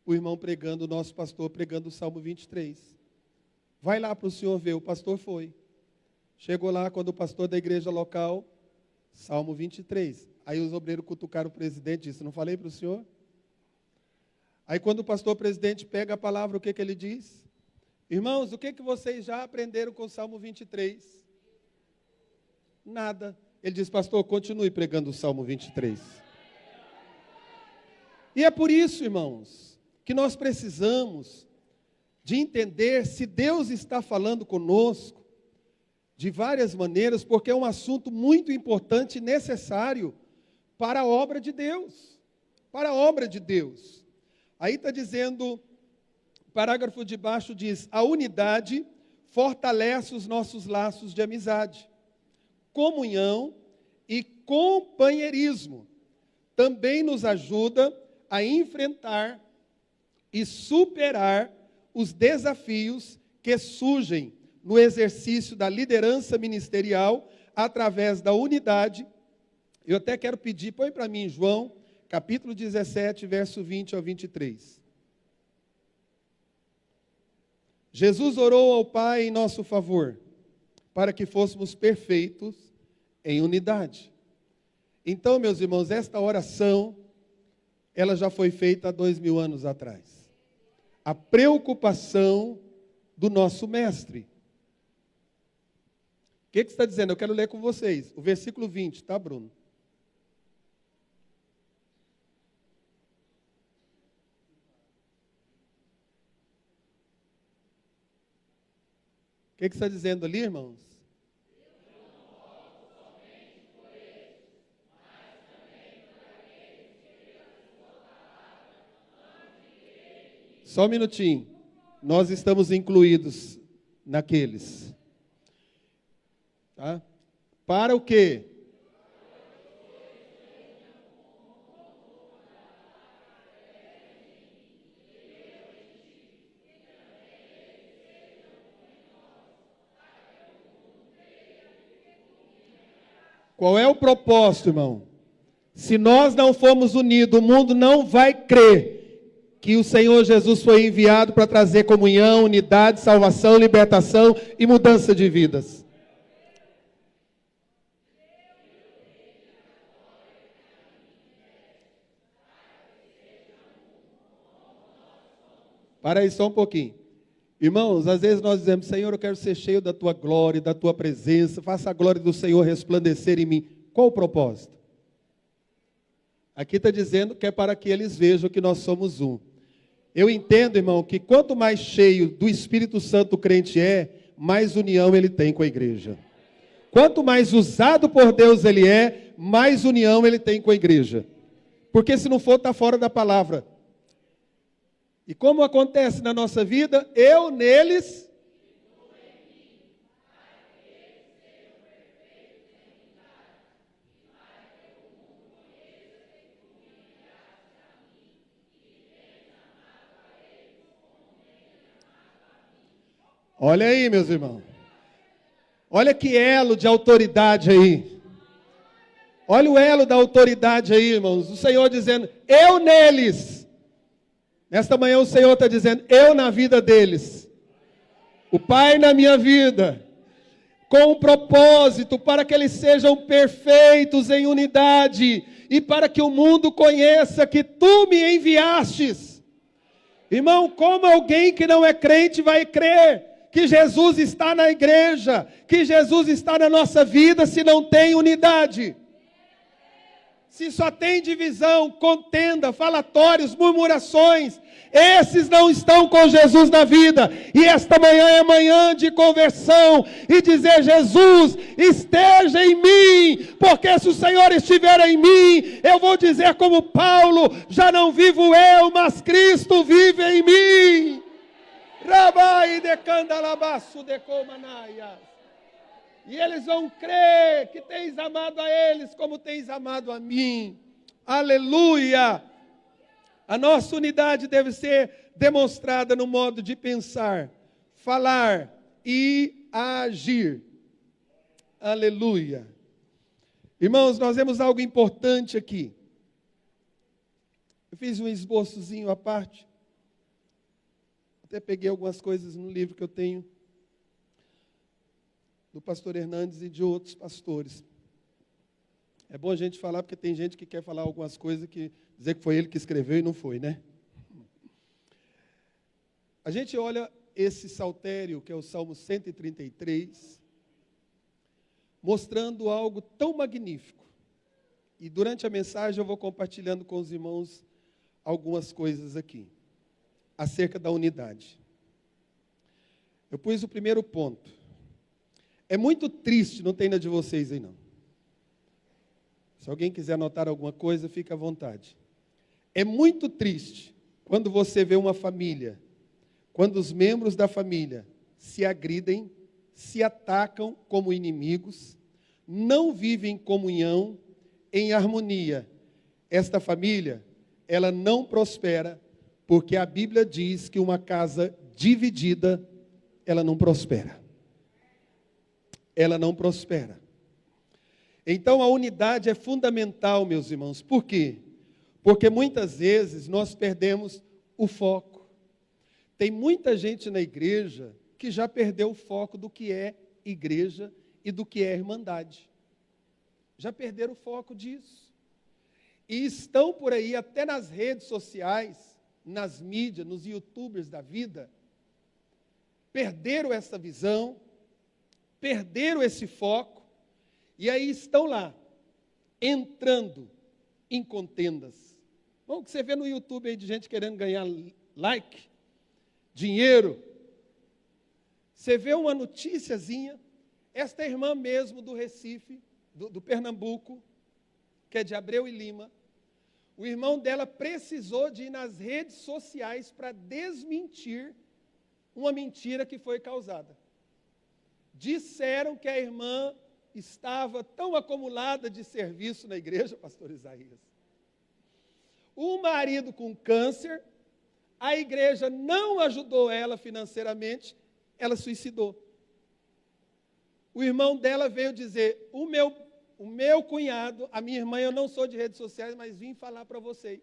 [SPEAKER 1] o irmão pregando, o nosso pastor pregando o Salmo 23. Vai lá para o senhor ver. O pastor foi. Chegou lá, quando o pastor da igreja local, Salmo 23. Aí os obreiros cutucaram o presidente e disse, não falei para o senhor? Aí quando o pastor presidente pega a palavra, o que ele diz? Irmãos, o que vocês já aprenderam com o Salmo 23? Nada. Ele diz, pastor, continue pregando o Salmo 23. E é por isso, irmãos, que nós precisamos de entender se Deus está falando conosco de várias maneiras, porque é um assunto muito importante e necessário para a obra de Deus. Para a obra de Deus. Aí está dizendo, o parágrafo de baixo diz, a unidade fortalece os nossos laços de amizade, comunhão e companheirismo. Também nos ajuda a enfrentar e superar os desafios que surgem no exercício da liderança ministerial através da unidade. Eu até quero pedir, põe para mim João, capítulo 17, verso 20 ao 23. Jesus orou ao Pai em nosso favor, para que fôssemos perfeitos em unidade. Então, meus irmãos, esta oração, ela já foi feita há 2000 anos atrás. A preocupação do nosso mestre. O que está dizendo? Eu quero ler com vocês. O versículo 20, tá, Bruno? O que está dizendo ali, irmãos? Só um minutinho. Nós estamos incluídos naqueles. Tá? Para o quê? Qual é o propósito, irmão? Se nós não formos unidos, o mundo não vai crer que o Senhor Jesus foi enviado para trazer comunhão, unidade, salvação, libertação e mudança de vidas. Para aí só um pouquinho. Irmãos, às vezes nós dizemos, Senhor, eu quero ser cheio da Tua glória, da Tua presença, faça a glória do Senhor resplandecer em mim. Qual o propósito? Aqui está dizendo que é para que eles vejam que nós somos um. Eu entendo, irmão, que quanto mais cheio do Espírito Santo o crente é, mais união ele tem com a igreja. Quanto mais usado por Deus ele é, mais união ele tem com a igreja. Porque se não for, está fora da palavra. E como acontece na nossa vida, eu neles... Olha aí, meus irmãos. Olha que elo de autoridade aí. Olha o elo da autoridade aí, irmãos. O Senhor dizendo, eu neles. Nesta manhã o Senhor está dizendo, eu na vida deles. O Pai na minha vida. Com um propósito para que eles sejam perfeitos em unidade. E para que o mundo conheça que tu me enviastes. Irmão, como alguém que não é crente vai crer que Jesus está na igreja, que Jesus está na nossa vida, se não tem unidade? Se só tem divisão, contenda, falatórios, murmurações, esses não estão com Jesus na vida. E esta manhã é manhã de conversão e dizer, Jesus, esteja em mim, porque se o Senhor estiver em mim, eu vou dizer como Paulo, já não vivo eu, mas Cristo vive em mim. Rabai de candalabaço de comanaias. E eles vão crer que tens amado a eles como tens amado a mim. Aleluia! A nossa unidade deve ser demonstrada no modo de pensar, falar e agir. Aleluia! Irmãos, nós vemos algo importante aqui. Eu fiz um esboçozinho à parte. Até peguei algumas coisas no livro que eu tenho do pastor Hernandes e de outros pastores. É bom a gente falar, porque tem gente que quer falar algumas coisas, que dizer que foi ele que escreveu e não foi, né? A gente olha esse saltério, que é o Salmo 133, mostrando algo tão magnífico. E durante a mensagem eu vou compartilhando com os irmãos algumas coisas aqui, acerca da unidade. Eu pus o primeiro ponto. É muito triste, não tem na de vocês aí não. Se alguém quiser anotar alguma coisa, fique à vontade. É muito triste quando você vê uma família, quando os membros da família se agridem, se atacam como inimigos, não vivem em comunhão, em harmonia. Esta família, ela não prospera, porque a Bíblia diz que uma casa dividida, ela não prospera. Ela não prospera. Então a unidade é fundamental, meus irmãos. Por quê? Porque muitas vezes nós perdemos o foco. Tem muita gente na igreja que já perdeu o foco do que é igreja e do que é irmandade. Já perderam o foco disso. E estão por aí, até nas redes sociais, nas mídias, nos youtubers da vida, perderam essa visão, perderam esse foco, e aí estão lá, entrando em contendas. Bom, o que você vê no YouTube aí de gente querendo ganhar like, dinheiro. Você vê uma noticiazinha, esta irmã mesmo do Recife, do Pernambuco, que é de Abreu e Lima, o irmão dela precisou de ir nas redes sociais para desmentir uma mentira que foi causada. Disseram que a irmã estava tão acumulada de serviço na igreja, pastor Isaías. O marido com câncer, a igreja não ajudou ela financeiramente, ela suicidou. O irmão dela veio dizer, o meu cunhado, a minha irmã, eu não sou de redes sociais, mas vim falar para vocês.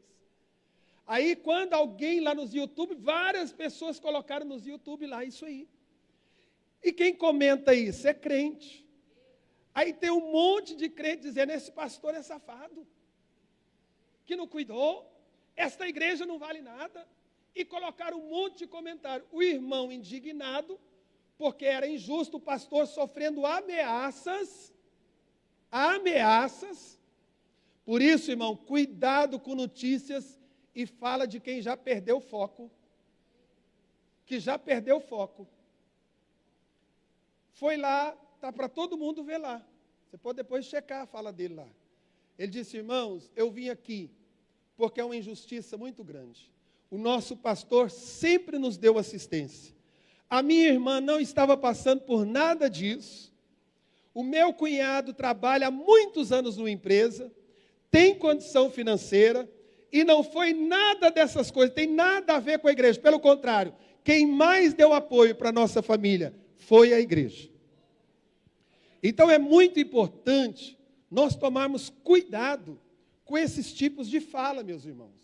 [SPEAKER 1] Aí quando alguém lá nos YouTube, várias pessoas colocaram nos YouTube lá isso aí. E quem comenta isso é crente. Aí tem um monte de crente dizendo, esse pastor é safado, que não cuidou, esta igreja não vale nada. E colocaram um monte de comentário. O irmão indignado, porque era injusto o pastor sofrendo ameaças. Por isso, irmão, cuidado com notícias e fala de quem já perdeu o foco. Que já perdeu o foco. Foi lá, está para todo mundo ver lá. Você pode depois checar a fala dele lá. Ele disse, irmãos, eu vim aqui porque é uma injustiça muito grande. O nosso pastor sempre nos deu assistência. A minha irmã não estava passando por nada disso. O meu cunhado trabalha há muitos anos numa empresa, tem condição financeira, e não foi nada dessas coisas, tem nada a ver com a igreja. Pelo contrário, quem mais deu apoio para a nossa família foi a igreja. Então é muito importante nós tomarmos cuidado com esses tipos de fala, meus irmãos.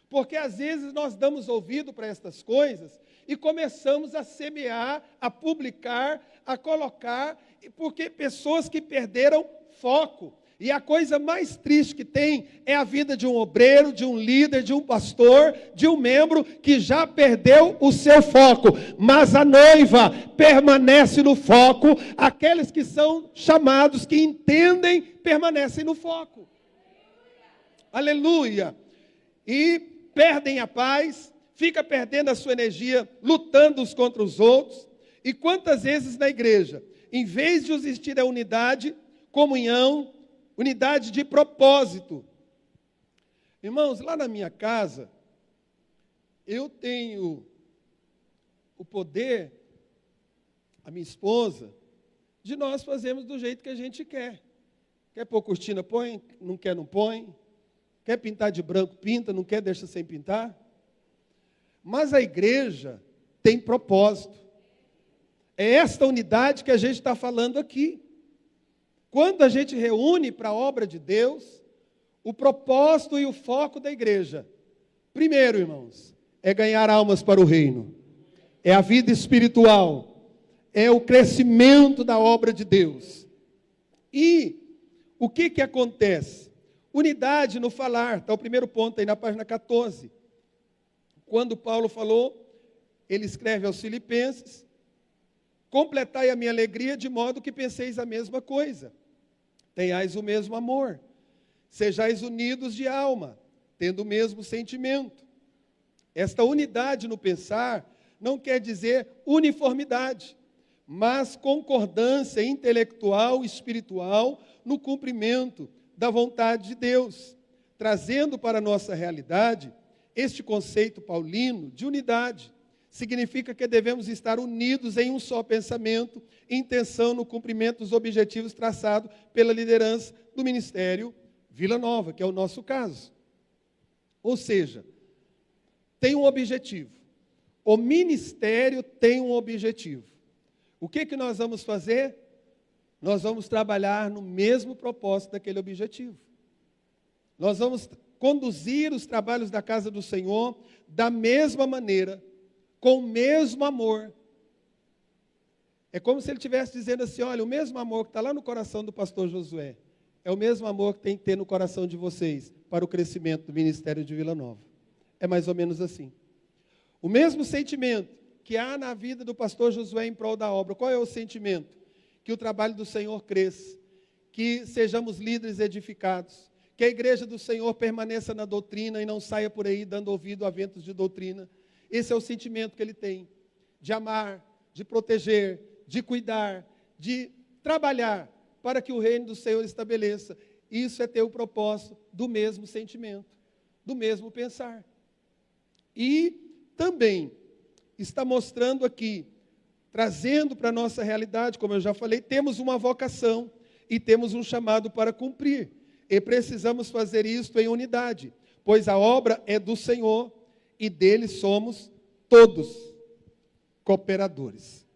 [SPEAKER 1] Porque às vezes nós damos ouvido para estas coisas e começamos a semear, a publicar, a colocar, porque pessoas que perderam foco. E a coisa mais triste que tem é a vida de um obreiro, de um líder, de um pastor, de um membro que já perdeu o seu foco. Mas a noiva permanece no foco, aqueles que são chamados, que entendem, permanecem no foco. Aleluia! E perdem a paz, fica perdendo a sua energia, lutando uns contra os outros. E quantas vezes na igreja, em vez de existir a unidade, comunhão, unidade de propósito. Irmãos, lá na minha casa, eu tenho o poder, a minha esposa, de nós fazermos do jeito que a gente quer. Quer pôr cortina, põe, não quer, não põe. Quer pintar de branco, pinta, não quer, deixa sem pintar. Mas a igreja tem propósito. É esta unidade que a gente está falando aqui. Quando a gente reúne para a obra de Deus, o propósito e o foco da igreja, primeiro, irmãos, é ganhar almas para o reino. É a vida espiritual. é o crescimento da obra de Deus. E o que acontece? Unidade no falar, está o primeiro ponto aí na página 14. Quando Paulo falou, ele escreve aos Filipenses: completai a minha alegria de modo que penseis a mesma coisa, tenhais o mesmo amor, sejais unidos de alma, tendo o mesmo sentimento. Esta unidade no pensar não quer dizer uniformidade, mas concordância intelectual e espiritual no cumprimento da vontade de Deus, trazendo para a nossa realidade este conceito paulino de unidade. Significa que devemos estar unidos em um só pensamento, intenção no cumprimento dos objetivos traçados pela liderança do Ministério Vila Nova, que é o nosso caso. Ou seja, tem um objetivo. O ministério tem um objetivo. O que nós vamos fazer? Nós vamos trabalhar no mesmo propósito daquele objetivo. Nós vamos conduzir os trabalhos da casa do Senhor da mesma maneira, com o mesmo amor. É como se ele estivesse dizendo assim: olha, o mesmo amor que está lá no coração do pastor Josué, é o mesmo amor que tem que ter no coração de vocês, para o crescimento do ministério de Vila Nova. É mais ou menos assim. O mesmo sentimento que há na vida do pastor Josué em prol da obra. Qual é o sentimento? Que o trabalho do Senhor cresça, que sejamos líderes edificados, que a igreja do Senhor permaneça na doutrina e não saia por aí dando ouvido a ventos de doutrina. Esse é o sentimento que ele tem, de amar, de proteger, de cuidar, de trabalhar para que o reino do Senhor estabeleça. Isso é ter o propósito do mesmo sentimento, do mesmo pensar. E também está mostrando aqui, trazendo para a nossa realidade, como eu já falei, temos uma vocação e temos um chamado para cumprir. E precisamos fazer isto em unidade, pois a obra é do Senhor e dele somos todos cooperadores.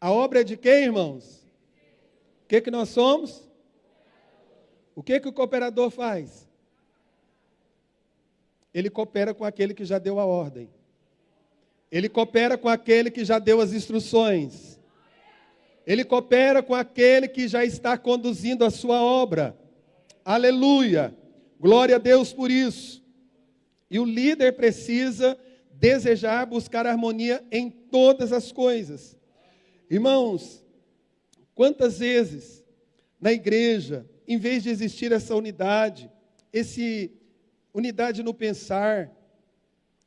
[SPEAKER 1] A obra é de quem, irmãos? O que nós somos? O que o cooperador faz? Ele coopera com aquele que já deu a ordem. Ele coopera com aquele que já deu as instruções. Ele coopera com aquele que já está conduzindo a sua obra. Aleluia! Glória a Deus por isso. E o líder precisa desejar buscar harmonia em todas as coisas. Irmãos, quantas vezes na igreja, em vez de existir essa unidade unidade no pensar,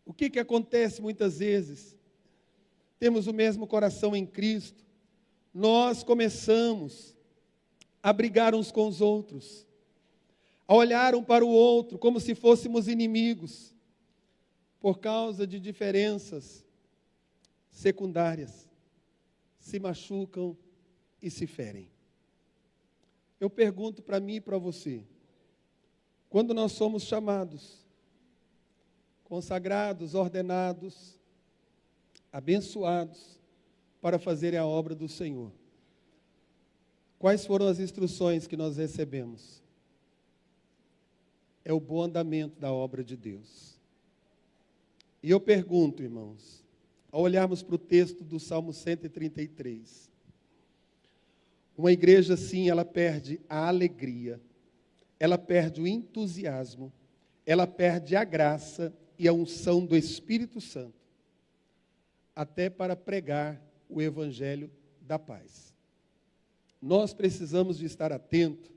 [SPEAKER 1] o que acontece muitas vezes? Temos o mesmo coração em Cristo, nós começamos a brigar uns com os outros, a olhar um para o outro como se fôssemos inimigos, por causa de diferenças secundárias, se machucam e se ferem. Eu pergunto para mim e para você, quando nós somos chamados, consagrados, ordenados, abençoados, para fazerem a obra do Senhor, quais foram as instruções que nós recebemos? É o bom andamento da obra de Deus. E eu pergunto, irmãos, ao olharmos para o texto do Salmo 133, uma igreja assim, ela perde a alegria, ela perde o entusiasmo, ela perde a graça e a unção do Espírito Santo, até para pregar o Evangelho da paz. Nós precisamos de estar atentos,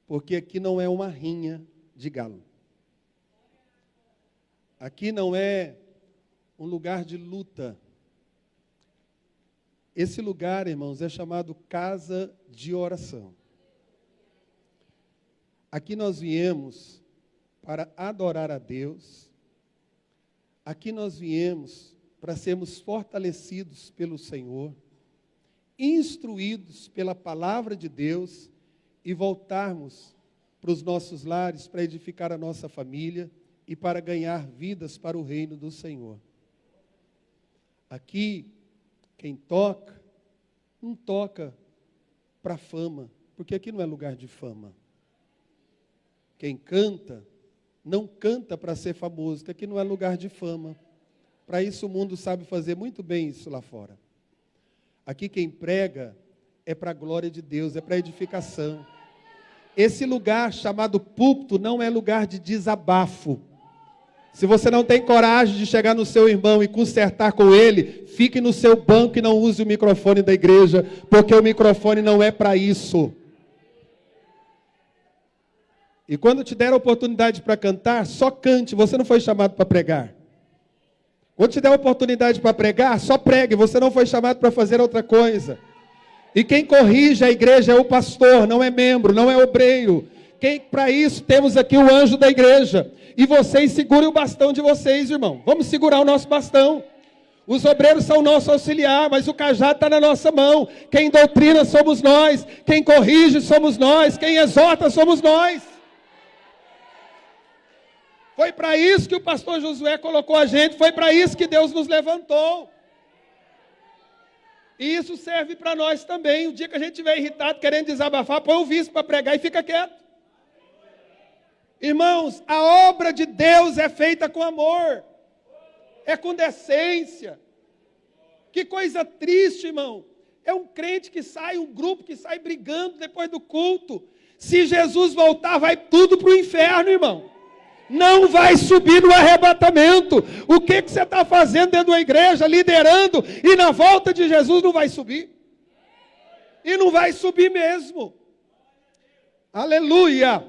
[SPEAKER 1] porque aqui não é uma rinha de galo. Aqui não é um lugar de luta. Esse lugar, irmãos, é chamado casa de oração. Aqui nós viemos para adorar a Deus. Aqui nós viemos para sermos fortalecidos pelo Senhor, instruídos pela palavra de Deus e voltarmos para os nossos lares, para edificar a nossa família e para ganhar vidas para o reino do Senhor. Aqui, quem toca, não toca para fama, porque aqui não é lugar de fama. Quem canta, não canta para ser famoso, porque aqui não é lugar de fama. Para isso o mundo sabe fazer muito bem isso lá fora. Aqui quem prega é para a glória de Deus, é para edificação. Esse lugar chamado púlpito não é lugar de desabafo. Se você não tem coragem de chegar no seu irmão e consertar com ele, fique no seu banco e não use o microfone da igreja, porque o microfone não é para isso. E quando te der a oportunidade para cantar, só cante, você não foi chamado para pregar. Quando te der a oportunidade para pregar, só pregue, você não foi chamado para fazer outra coisa. E quem corrige a igreja é o pastor, não é membro, não é obreiro. Para isso temos aqui o anjo da igreja. E vocês segurem o bastão de vocês, irmão. Vamos segurar o nosso bastão. Os obreiros são nosso auxiliar, mas o cajado está na nossa mão. Quem doutrina somos nós. Quem corrige somos nós. Quem exorta somos nós. Foi para isso que o pastor Josué colocou a gente. Foi para isso que Deus nos levantou. E isso serve para nós também. O dia que a gente estiver irritado, querendo desabafar, põe o vice para pregar e fica quieto. Irmãos, a obra de Deus é feita com amor, é com decência. Que coisa triste, irmão. É um crente que sai, um grupo que sai brigando depois do culto. Se Jesus voltar, vai tudo para o inferno, irmão. Não vai subir no arrebatamento. O que você está fazendo dentro da igreja, liderando, e na volta de Jesus não vai subir? E não vai subir mesmo. Aleluia!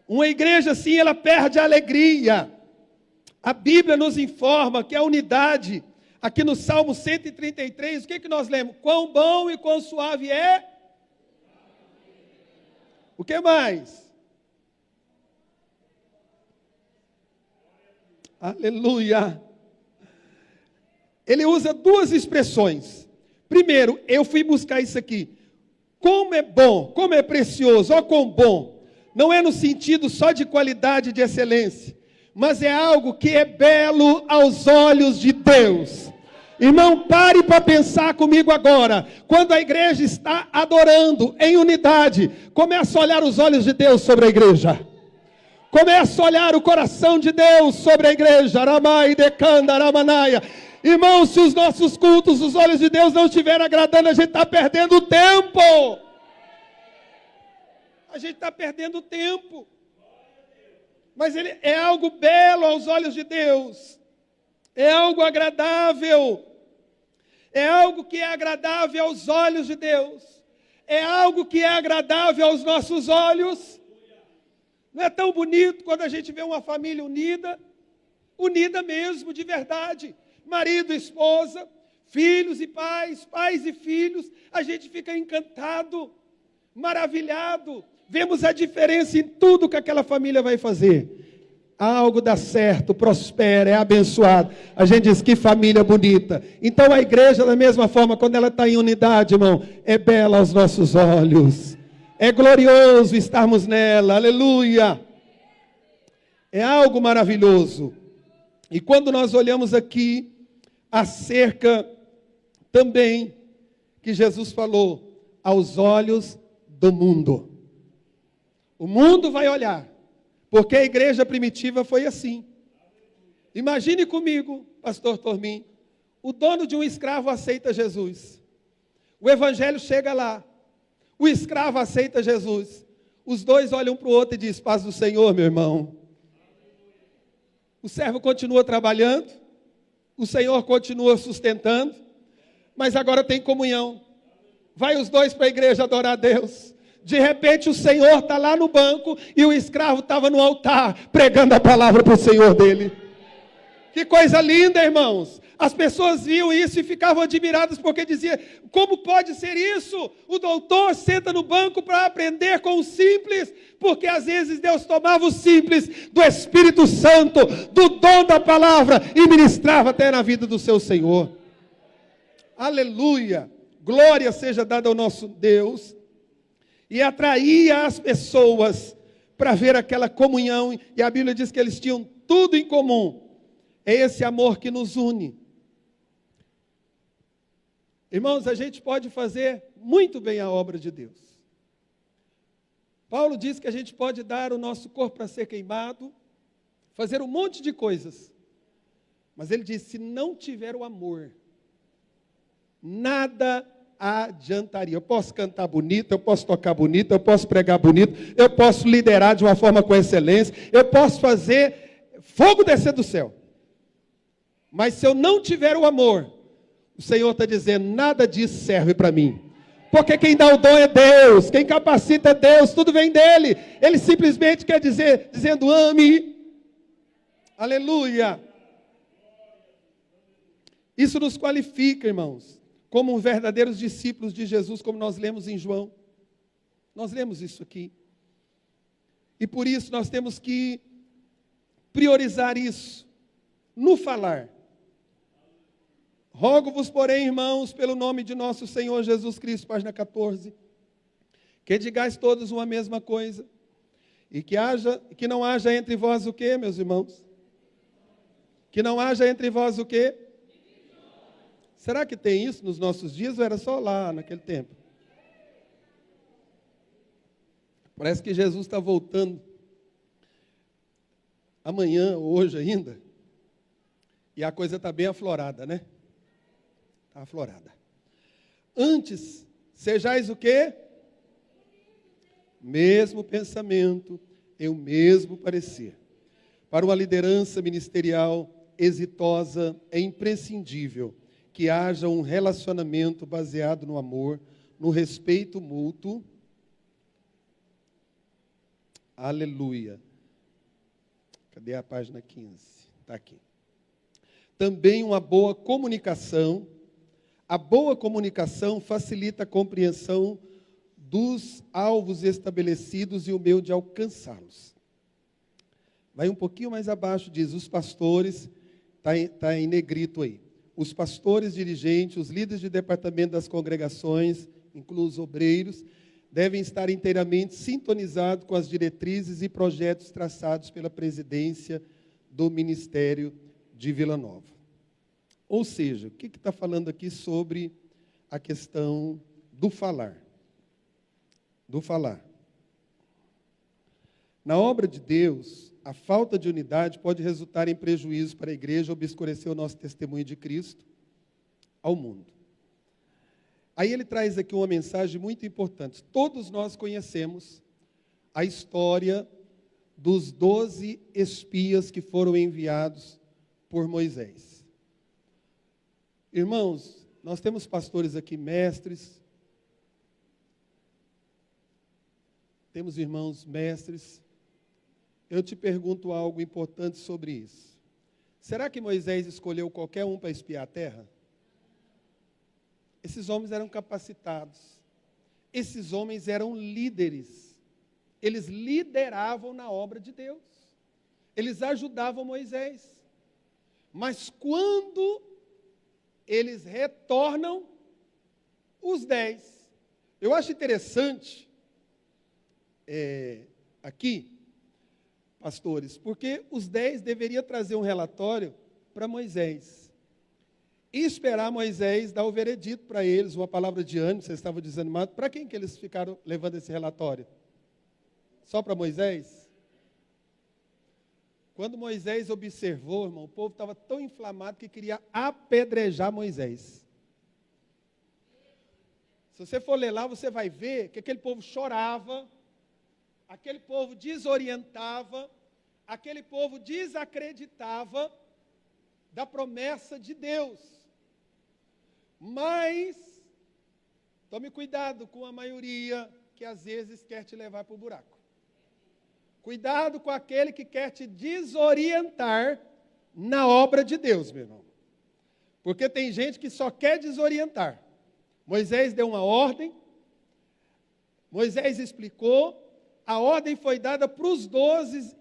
[SPEAKER 1] Uma igreja assim, ela perde a alegria. A Bíblia nos informa que a unidade, aqui no Salmo 133, o que nós lemos? Quão bom e quão suave é. O que mais? Aleluia. Ele usa duas expressões. Primeiro, eu fui buscar isso aqui. Como é bom, como é precioso, ó quão bom. Não é no sentido só de qualidade, de excelência, mas é algo que é belo aos olhos de Deus. Irmão, pare para pensar comigo agora. Quando a igreja está adorando em unidade, começa a olhar os olhos de Deus sobre a igreja. Começa a olhar o coração de Deus sobre a igreja. Aramai, Decanda, Aramanaia. Irmão, se os nossos cultos, os olhos de Deus não estiverem agradando, a gente está perdendo tempo. A gente está perdendo tempo. Mas ele é algo belo aos olhos de Deus. É algo agradável. É algo que é agradável aos olhos de Deus. É algo que é agradável aos nossos olhos. Não é tão bonito quando a gente vê uma família unida? Unida mesmo, de verdade. Marido e esposa, filhos e pais, pais e filhos. A gente fica encantado, maravilhado. Vemos a diferença em tudo que aquela família vai fazer. Algo dá certo, prospera, é abençoado. A gente diz, que família bonita. Então a igreja, da mesma forma, quando ela está em unidade, irmão, é bela aos nossos olhos. É glorioso estarmos nela, aleluia. É algo maravilhoso. E quando nós olhamos aqui, acerca também, que Jesus falou, aos olhos do mundo. O mundo vai olhar, porque a igreja primitiva foi assim. Imagine comigo, pastor Tormin, o dono de um escravo aceita Jesus. O evangelho chega lá, o escravo aceita Jesus. Os dois olham para o outro e dizem, paz do Senhor, meu irmão. O servo continua trabalhando, o Senhor continua sustentando, mas agora tem comunhão. Vai os dois para a igreja adorar a Deus. De repente o Senhor está lá no banco e o escravo estava no altar, pregando a palavra para o Senhor dele. Que coisa linda, irmãos. As pessoas viam isso e ficavam admiradas porque diziam, como pode ser isso? O doutor senta no banco para aprender com o simples, porque às vezes Deus tomava o simples do Espírito Santo, do dom da palavra, e ministrava até na vida do seu Senhor. Aleluia! Glória seja dada ao nosso Deus. E atraía as pessoas para ver aquela comunhão, e a Bíblia diz que eles tinham tudo em comum. É esse amor que nos une. Irmãos, a gente pode fazer muito bem a obra de Deus. Paulo diz que a gente pode dar o nosso corpo para ser queimado, fazer um monte de coisas. Mas ele diz, se não tiver o amor, nada adiantaria. Eu posso cantar bonito, eu posso tocar bonito, eu posso pregar bonito, eu posso liderar de uma forma com excelência, eu posso fazer fogo descer do céu. Mas se eu não tiver o amor, o Senhor está dizendo, nada disso serve para mim. Porque quem dá o dom é Deus, quem capacita é Deus, tudo vem dele. Ele simplesmente quer dizer, dizendo, ame. Aleluia. Isso nos qualifica, irmãos, como verdadeiros discípulos de Jesus, como nós lemos em João. Nós lemos isso aqui. E por isso nós temos que priorizar isso no falar. Rogo-vos, porém, irmãos, pelo nome de nosso Senhor Jesus Cristo, página 14, que digais todos uma mesma coisa, e que não haja entre vós o quê, meus irmãos? Que não haja entre vós o quê? Será que tem isso nos nossos dias ou era só lá naquele tempo? Parece que Jesus está voltando amanhã ou hoje ainda, e a coisa está bem aflorada, né? Está aflorada. Antes, sejais o quê? Mesmo pensamento e o mesmo parecer. Para uma liderança ministerial exitosa, é imprescindível que haja um relacionamento baseado no amor, no respeito mútuo. Aleluia. Cadê a página 15? Está aqui. Também uma boa comunicação. A boa comunicação facilita a compreensão dos alvos estabelecidos e o meio de alcançá-los. Vai um pouquinho mais abaixo, diz, os pastores, está em negrito aí. Os pastores dirigentes, os líderes de departamento das congregações, incluindo os obreiros, devem estar inteiramente sintonizados com as diretrizes e projetos traçados pela presidência do Ministério de Vila Nova. Ou seja, o que está falando aqui sobre a questão do falar? Do falar. Na obra de Deus, a falta de unidade pode resultar em prejuízo para a igreja, obscurecer o nosso testemunho de Cristo ao mundo. Aí ele traz aqui uma mensagem muito importante. Todos nós conhecemos a história dos 12 espias que foram enviados por Moisés. Irmãos, nós temos pastores aqui, mestres, temos irmãos mestres. Eu te pergunto algo importante sobre isso. Será que Moisés escolheu qualquer um para espiar a terra? Esses homens eram capacitados. Esses homens eram líderes. Eles lideravam na obra de Deus. Eles ajudavam Moisés. Mas quando eles retornam, os 10. Eu acho interessante aqui, pastores, porque os 10 deveriam trazer um relatório para Moisés. E esperar Moisés dar o veredito para eles, uma palavra de ânimo, vocês estavam desanimados. Para quem que eles ficaram levando esse relatório? Só para Moisés? Quando Moisés observou, irmão, o povo estava tão inflamado que queria apedrejar Moisés. Se você for ler lá, você vai ver que aquele povo chorava, aquele povo desorientava, aquele povo desacreditava da promessa de Deus. Mas, tome cuidado com a maioria que às vezes quer te levar para o buraco. Cuidado com aquele que quer te desorientar na obra de Deus, meu irmão. Porque tem gente que só quer desorientar. Moisés deu uma ordem, Moisés explicou, a ordem foi dada para os 12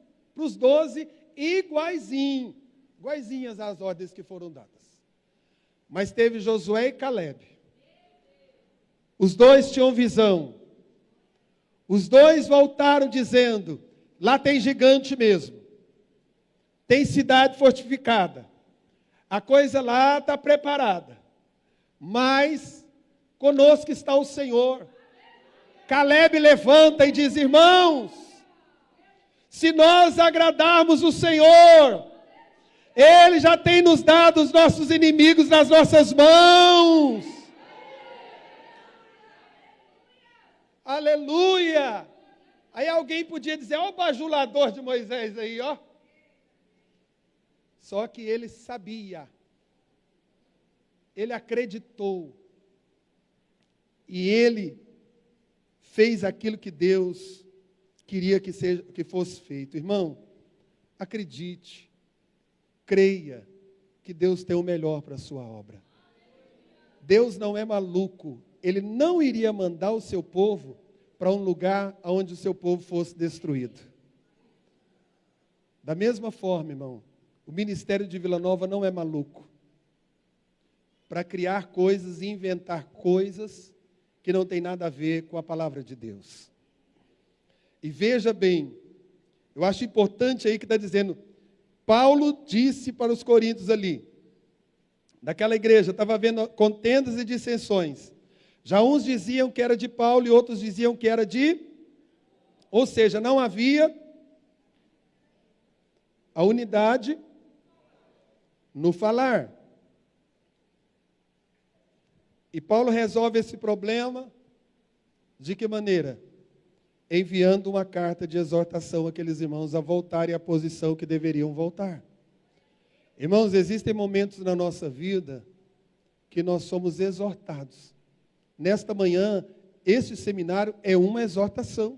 [SPEAKER 1] iguaizinhas às ordens que foram dadas. Mas teve Josué e Calebe. Os dois tinham visão. Os dois voltaram dizendo, lá tem gigante mesmo. Tem cidade fortificada. A coisa lá está preparada. Mas conosco está o Senhor. Calebe levanta e diz, irmãos, se nós agradarmos o Senhor, Ele já tem nos dado os nossos inimigos nas nossas mãos. Aleluia! Aí alguém podia dizer, ó o bajulador de Moisés aí, ó. Só que ele sabia, ele acreditou, e ele fez aquilo que Deus queria que fosse feito. Irmão, acredite, creia que Deus tem o melhor para a sua obra. Deus não é maluco, Ele não iria mandar o seu povo para um lugar onde o seu povo fosse destruído. Da mesma forma, irmão, o ministério de Vila Nova não é maluco para criar coisas e inventar coisas que não tem nada a ver com a palavra de Deus. E veja bem, eu acho importante aí que está dizendo, Paulo disse para os coríntios ali, daquela igreja, estava havendo contendas e dissensões. Já uns diziam que era de Paulo e outros diziam que era de... Ou seja, não havia a unidade no falar. E Paulo resolve esse problema de que maneira? Enviando uma carta de exortação àqueles irmãos a voltarem à posição que deveriam voltar. Irmãos, existem momentos na nossa vida que nós somos exortados. Nesta manhã, esse seminário é uma exortação,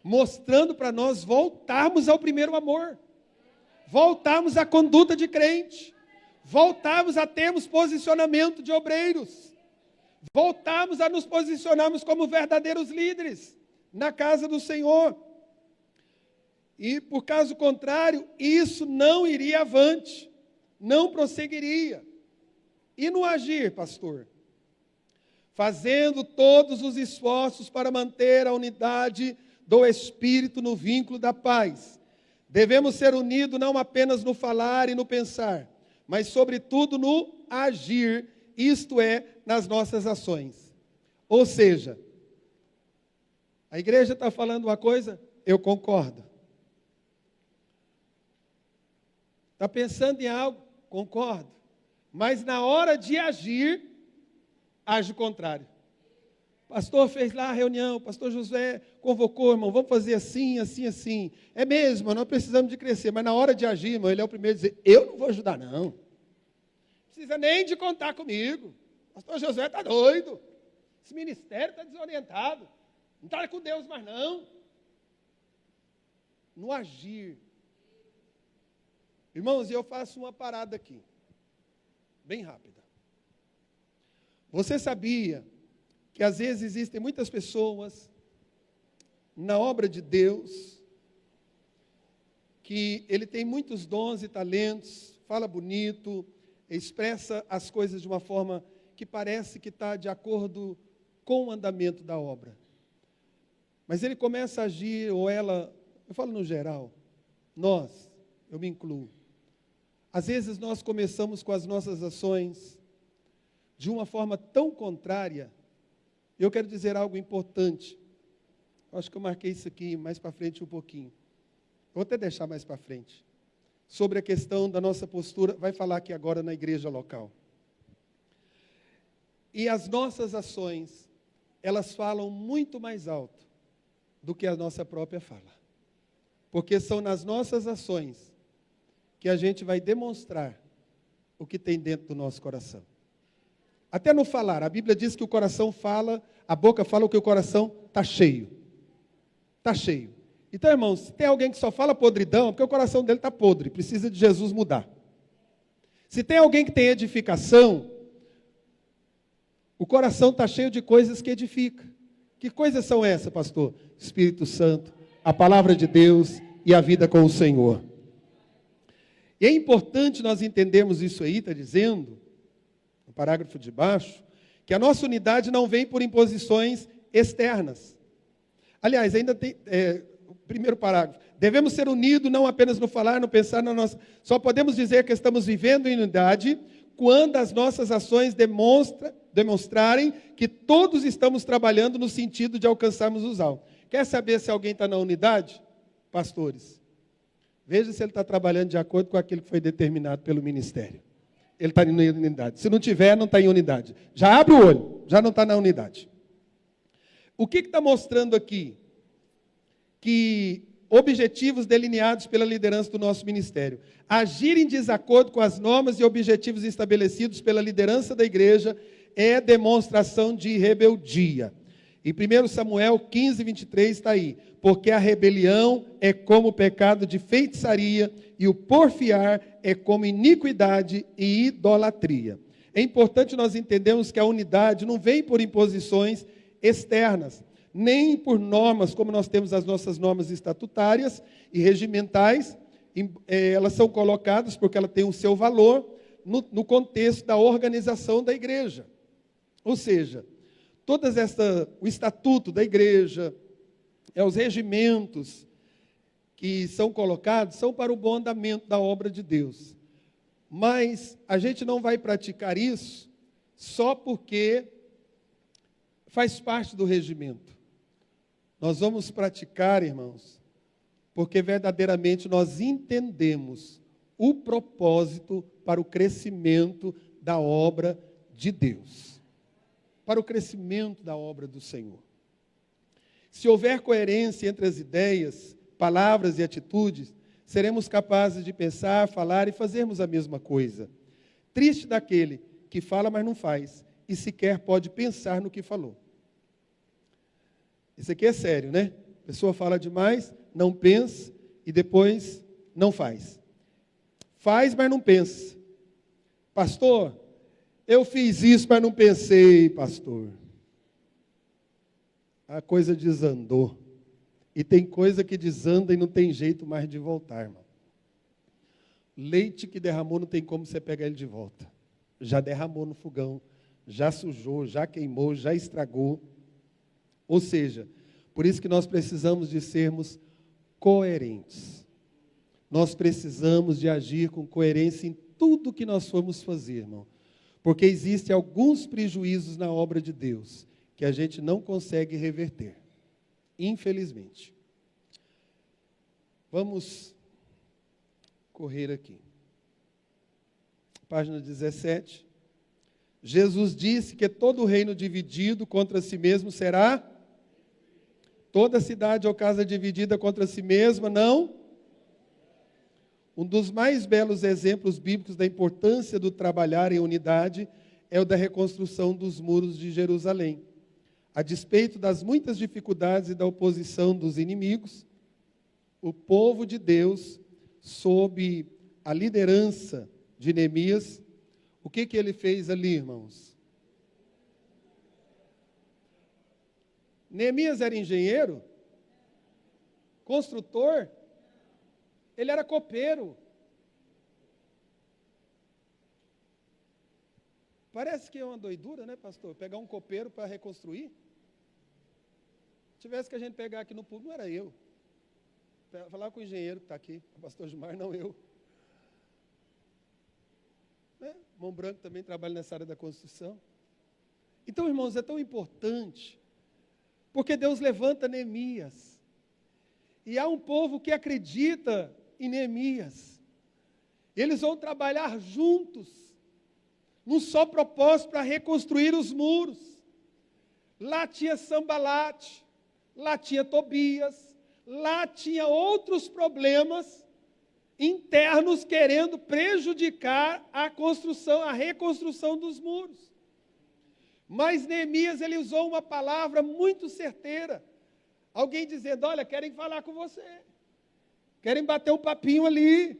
[SPEAKER 1] mostrando para nós voltarmos ao primeiro amor, voltarmos à conduta de crente, voltarmos a termos posicionamento de obreiros, voltarmos a nos posicionarmos como verdadeiros líderes na casa do Senhor. E, por caso contrário, isso não iria avante, não prosseguiria. E no agir, pastor? Fazendo todos os esforços para manter a unidade do Espírito no vínculo da paz. Devemos ser unidos não apenas no falar e no pensar, mas sobretudo no agir, isto é, nas nossas ações. Ou seja, a igreja está falando uma coisa, eu concordo. Está pensando em algo, concordo. Mas na hora de agir, age o contrário. O pastor fez lá a reunião, o pastor Josué convocou, irmão, vamos fazer assim, assim, assim. É mesmo, nós precisamos de crescer, mas na hora de agir, irmão, ele é o primeiro a dizer, eu não vou ajudar não. Não precisa nem de contar comigo. O pastor Josué está doido. Esse ministério está desorientado. Não está com Deus mais não. No agir. Irmãos, eu faço uma parada aqui, bem rápida. Você sabia que às vezes existem muitas pessoas na obra de Deus que ele tem muitos dons e talentos, fala bonito, expressa as coisas de uma forma que parece que está de acordo com o andamento da obra. Mas ele começa a agir, ou ela, eu falo no geral, nós, eu me incluo. Às vezes nós começamos com as nossas ações de uma forma tão contrária. Eu quero dizer algo importante. Eu acho que eu marquei isso aqui mais para frente um pouquinho. Vou até deixar mais para frente. Sobre a questão da nossa postura, vai falar aqui agora na igreja local. E as nossas ações, elas falam muito mais alto do que a nossa própria fala. Porque são nas nossas ações que a gente vai demonstrar o que tem dentro do nosso coração. Até no falar, a Bíblia diz que o coração fala, a boca fala o que o coração está cheio. Está cheio. Então, irmãos, se tem alguém que só fala podridão, é porque o coração dele está podre, precisa de Jesus mudar. Se tem alguém que tem edificação, o coração está cheio de coisas que edificam. Que coisas são essas, pastor? Espírito Santo, a palavra de Deus e a vida com o Senhor. E é importante nós entendermos isso aí, está dizendo, no parágrafo de baixo, que a nossa unidade não vem por imposições externas. Aliás, ainda tem, o primeiro parágrafo, devemos ser unidos não apenas no falar, no pensar, na nossa... Só podemos dizer que estamos vivendo em unidade quando as nossas ações demonstrarem que todos estamos trabalhando no sentido de alcançarmos os alvos. Quer saber se alguém está na unidade? Pastores. Veja se ele está trabalhando de acordo com aquilo que foi determinado pelo ministério. Ele está em unidade. Se não tiver, não está em unidade. Já abre o olho, já não está na unidade. O que está mostrando aqui? Que objetivos delineados pela liderança do nosso ministério. Agir em desacordo com as normas e objetivos estabelecidos pela liderança da igreja é demonstração de rebeldia. Em 1 Samuel 15, 23 está aí. Porque a rebelião é como o pecado de feitiçaria e o porfiar é como iniquidade e idolatria. É importante nós entendermos que a unidade não vem por imposições externas, nem por normas, como nós temos as nossas normas estatutárias e regimentais. Elas são colocadas porque ela tem o seu valor no contexto da organização da igreja. Ou seja, o estatuto da igreja, os regimentos que são colocados, são para o bom andamento da obra de Deus. Mas a gente não vai praticar isso só porque faz parte do regimento. Nós vamos praticar, irmãos, porque verdadeiramente nós entendemos o propósito para o crescimento da obra de Deus. Para o crescimento da obra do Senhor. Se houver coerência entre as ideias, palavras e atitudes, seremos capazes de pensar, falar e fazermos a mesma coisa. Triste daquele que fala, mas não faz, e sequer pode pensar no que falou. Isso aqui é sério, né? A pessoa fala demais, não pensa e depois não faz. Faz, mas não pensa. Pastor, eu fiz isso, mas não pensei, pastor. A coisa desandou. E tem coisa que desanda e não tem jeito mais de voltar, irmão. Leite que derramou não tem como você pegar ele de volta. Já derramou no fogão, já sujou, já queimou, já estragou. Ou seja, por isso que nós precisamos de sermos coerentes. Nós precisamos de agir com coerência em tudo que nós formos fazer, irmão. Porque existem alguns prejuízos na obra de Deus que a gente não consegue reverter, infelizmente. Vamos correr aqui. Página 17. Jesus disse que todo reino dividido contra si mesmo será... Toda cidade ou casa dividida contra si mesma, não? Um dos mais belos exemplos bíblicos da importância do trabalhar em unidade é o da reconstrução dos muros de Jerusalém. A despeito das muitas dificuldades e da oposição dos inimigos, o povo de Deus, sob a liderança de Neemias, o que ele fez ali, irmãos? Neemias era engenheiro? Construtor? Ele era copeiro. Parece que é uma doidura, né, pastor? Pegar um copeiro para reconstruir? Se tivesse que a gente pegar aqui no público, não era eu. Falar com o engenheiro que está aqui, o pastor Gilmar, não eu. Mão Branco também trabalha nessa área da construção. Então, irmãos, é tão importante, porque Deus levanta Neemias. E há um povo que acredita em Neemias. Eles vão trabalhar juntos, num só propósito para reconstruir os muros. Lá tinha Sambalate, lá tinha Tobias, lá tinha outros problemas internos querendo prejudicar a construção, a reconstrução dos muros. Mas Neemias, ele usou uma palavra muito certeira. Alguém dizendo, olha, querem falar com você. Querem bater um papinho ali,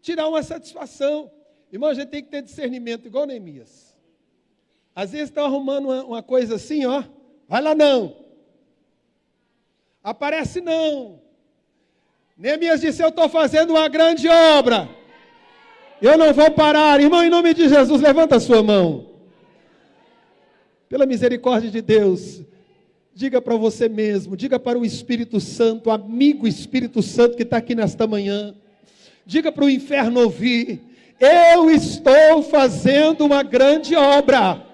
[SPEAKER 1] tirar uma satisfação. Irmão, a gente tem que ter discernimento, igual Neemias. Às vezes estão arrumando uma coisa assim, ó. Vai lá não. Aparece não. Neemias disse, eu estou fazendo uma grande obra. Eu não vou parar. Irmão, em nome de Jesus, levanta a sua mão. Pela misericórdia de Deus, diga para você mesmo, diga para o Espírito Santo, amigo Espírito Santo que está aqui nesta manhã, diga para o inferno ouvir, eu estou fazendo uma grande obra.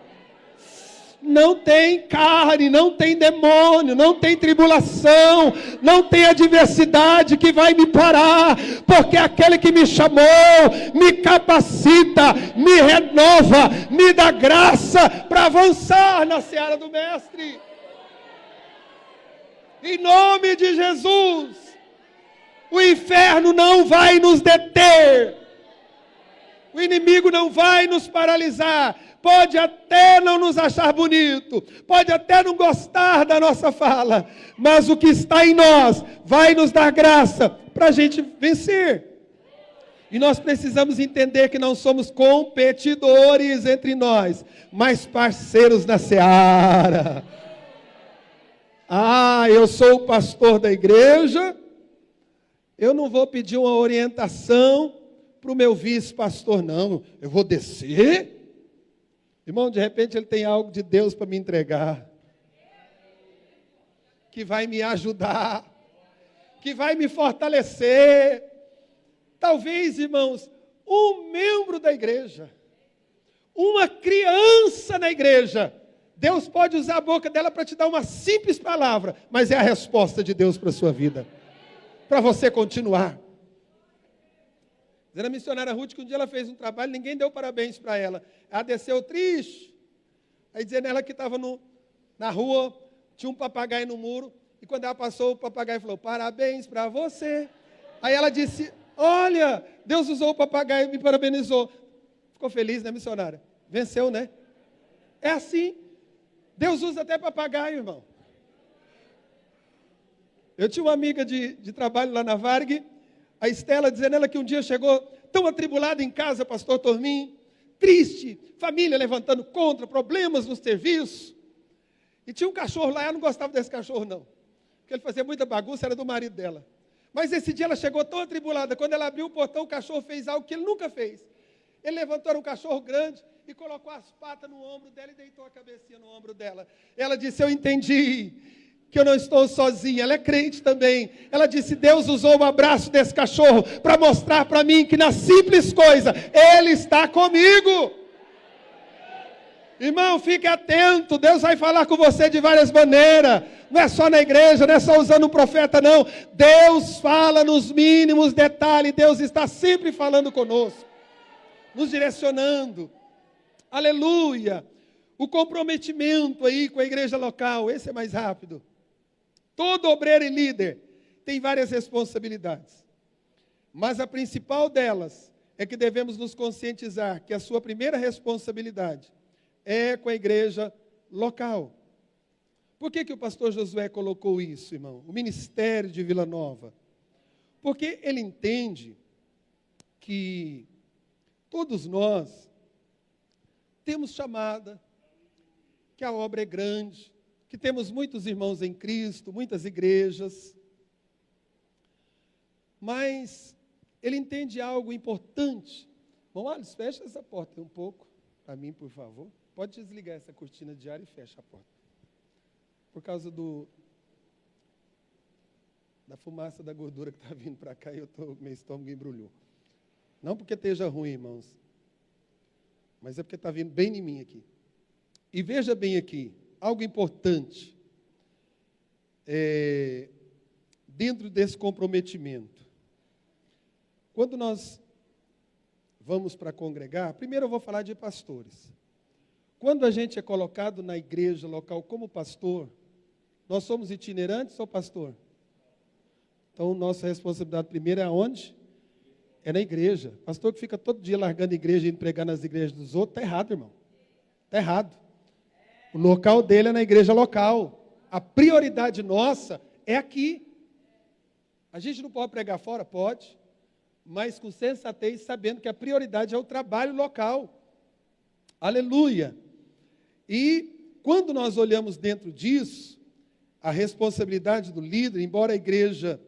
[SPEAKER 1] Não tem carne, não tem demônio, não tem tribulação, não tem adversidade que vai me parar, porque aquele que me chamou, me capacita, me renova, me dá graça para avançar na seara do Mestre. Em nome de Jesus. O inferno não vai nos deter. O inimigo não vai nos paralisar. Pode até não nos achar bonito, pode até não gostar da nossa fala, mas o que está em nós vai nos dar graça para a gente vencer. E nós precisamos entender que não somos competidores entre nós, mas parceiros na seara. Eu sou o pastor da igreja, eu não vou pedir uma orientação para o meu vice-pastor, não. Eu vou descer. Irmão, de repente ele tem algo de Deus para me entregar, que vai me ajudar, que vai me fortalecer. Talvez, irmãos, um membro da igreja, uma criança na igreja, Deus pode usar a boca dela para te dar uma simples palavra, mas é a resposta de Deus para a sua vida, para você continuar. Dizendo a missionária Ruth que um dia ela fez um trabalho, ninguém deu parabéns para ela. Ela desceu triste. Aí dizendo ela que estava na rua, tinha um papagaio no muro, e quando ela passou, o papagaio falou, parabéns para você. Aí ela disse, olha, Deus usou o papagaio e me parabenizou. Ficou feliz, né, missionária? Venceu, né? É assim. Deus usa até papagaio, irmão. Eu tinha uma amiga de trabalho lá na Varg, a Estela, dizendo ela que um dia chegou tão atribulada em casa, pastor Tormin, triste, família levantando contra, problemas no serviço. E tinha um cachorro lá, ela não gostava desse cachorro não, porque ele fazia muita bagunça, era do marido dela. Mas esse dia ela chegou tão atribulada, quando ela abriu o portão, o cachorro fez algo que ele nunca fez. Ele levantou, era um cachorro grande, e colocou as patas no ombro dela e deitou a cabecinha no ombro dela. Ela disse, eu entendi que eu não estou sozinha. Ela é crente também. Ela disse, Deus usou o abraço desse cachorro para mostrar para mim que na simples coisa, Ele está comigo. Irmão, fique atento, Deus vai falar com você de várias maneiras. Não é só na igreja, não é só usando um profeta, não. Deus fala nos mínimos detalhes, Deus está sempre falando conosco, nos direcionando. Aleluia! O comprometimento aí com a igreja local, esse é mais rápido. Todo obreiro e líder tem várias responsabilidades, mas a principal delas é que devemos nos conscientizar que a sua primeira responsabilidade é com a igreja local. Por que o pastor Josué colocou isso, irmão? O ministério de Vila Nova. Porque ele entende que todos nós temos chamada, que a obra é grande, que temos muitos irmãos em Cristo, muitas igrejas, mas ele entende algo importante. Bom, Alice, fecha essa porta um pouco, para mim, por favor. Pode desligar essa cortina de ar e fecha a porta. Por causa da fumaça da gordura que está vindo para cá, meu estômago embrulhou. Não porque esteja ruim, irmãos, mas é porque está vindo bem em mim aqui. E veja bem aqui, algo importante, dentro desse comprometimento. Quando nós vamos para congregar, primeiro eu vou falar de pastores. Quando a gente é colocado na igreja local como pastor, nós somos itinerantes ou pastor? Então, nossa responsabilidade primeira é aonde? É na igreja. Pastor que fica todo dia largando a igreja e indo pregar nas igrejas dos outros, está errado, irmão. Está errado. O local dele é na igreja local. A prioridade nossa é aqui. A gente não pode pregar fora? Pode. Mas com sensatez, sabendo que a prioridade é o trabalho local. Aleluia. E quando nós olhamos dentro disso, a responsabilidade do líder, embora a igreja,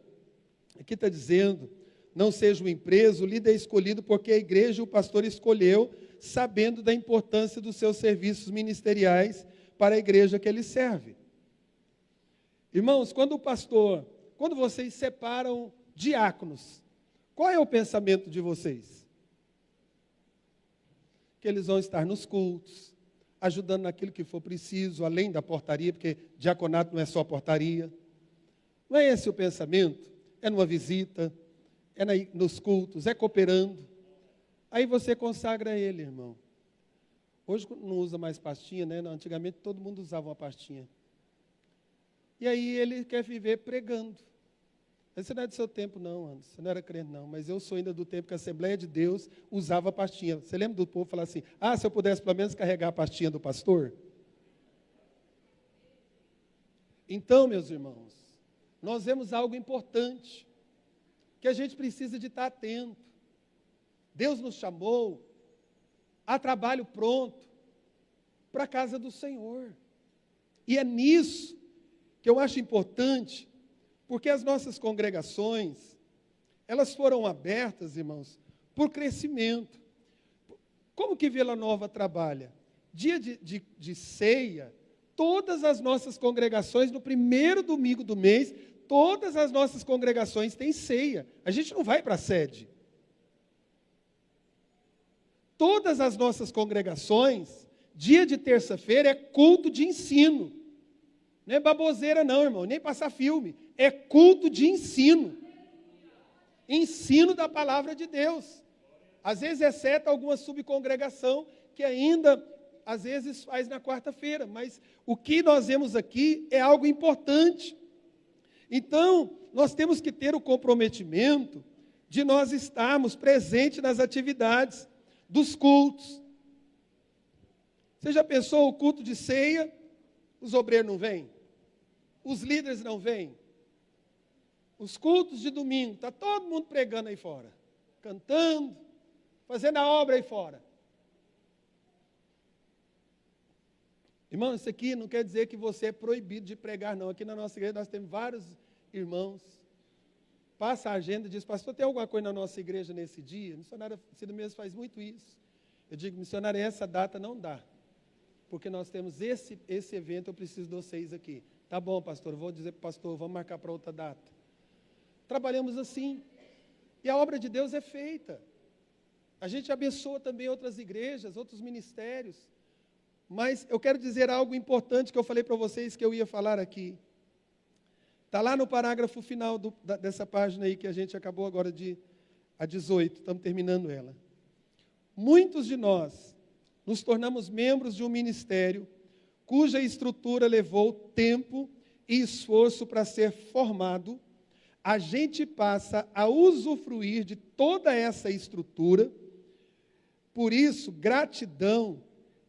[SPEAKER 1] aqui está dizendo, não seja uma empresa, o líder é escolhido porque a igreja, o pastor escolheu, sabendo da importância dos seus serviços ministeriais para a igreja que ele serve. Irmãos, quando vocês separam diáconos, qual é o pensamento de vocês? Que eles vão estar nos cultos, ajudando naquilo que for preciso, além da portaria, porque diaconato não é só portaria. Não é esse o pensamento? É numa visita, é nos cultos, é cooperando. Aí você consagra ele, irmão. Hoje não usa mais pastinha, né? Antigamente todo mundo usava uma pastinha.
[SPEAKER 2] E aí ele quer viver pregando. Você não é do seu tempo, não, Anderson. Você não era crente, não. Mas eu sou ainda do tempo que a Assembleia de Deus usava a pastinha. Você lembra do povo falar assim, se eu pudesse pelo menos carregar a pastinha do pastor? Então, meus irmãos, nós vemos algo importante, que a gente precisa de estar atento. Deus nos chamou a trabalho pronto para a casa do Senhor. E é nisso que eu acho importante, porque as nossas congregações, elas foram abertas, irmãos, por crescimento. Como que Vila Nova trabalha? Dia de ceia, todas as nossas congregações, no primeiro domingo do mês, todas as nossas congregações têm ceia. A gente não vai para a sede. Todas as nossas congregações, dia de terça-feira, é culto de ensino. Não é baboseira não, irmão, nem passar filme. É culto de ensino. Ensino da palavra de Deus. Às vezes, exceto alguma subcongregação que ainda, às vezes, faz na quarta-feira. Mas o que nós vemos aqui é algo importante. Então, nós temos que ter o comprometimento de nós estarmos presentes nas atividades dos cultos. Você já pensou o culto de ceia? Os obreiros não vêm? Os líderes não vêm? Os cultos de domingo, está todo mundo pregando aí fora, cantando, fazendo a obra aí fora. Irmão, isso aqui não quer dizer que você é proibido de pregar, não. Aqui na nossa igreja nós temos vários irmãos. Passa a agenda e diz, pastor, tem alguma coisa na nossa igreja nesse dia? Missionário Cida mesmo faz muito isso. Eu digo, missionário, essa data não dá. Porque nós temos esse evento, eu preciso de vocês aqui. Tá bom, pastor, vou dizer para o pastor, vamos marcar para outra data. Trabalhamos assim. E a obra de Deus é feita. A gente abençoa também outras igrejas, outros ministérios. Mas eu quero dizer algo importante que eu falei para vocês que eu ia falar aqui. Está lá no parágrafo final dessa página aí que a gente acabou agora a 18, estamos terminando ela. Muitos de nós nos tornamos membros de um ministério cuja estrutura levou tempo e esforço para ser formado. A gente passa a usufruir de toda essa estrutura. Por isso, gratidão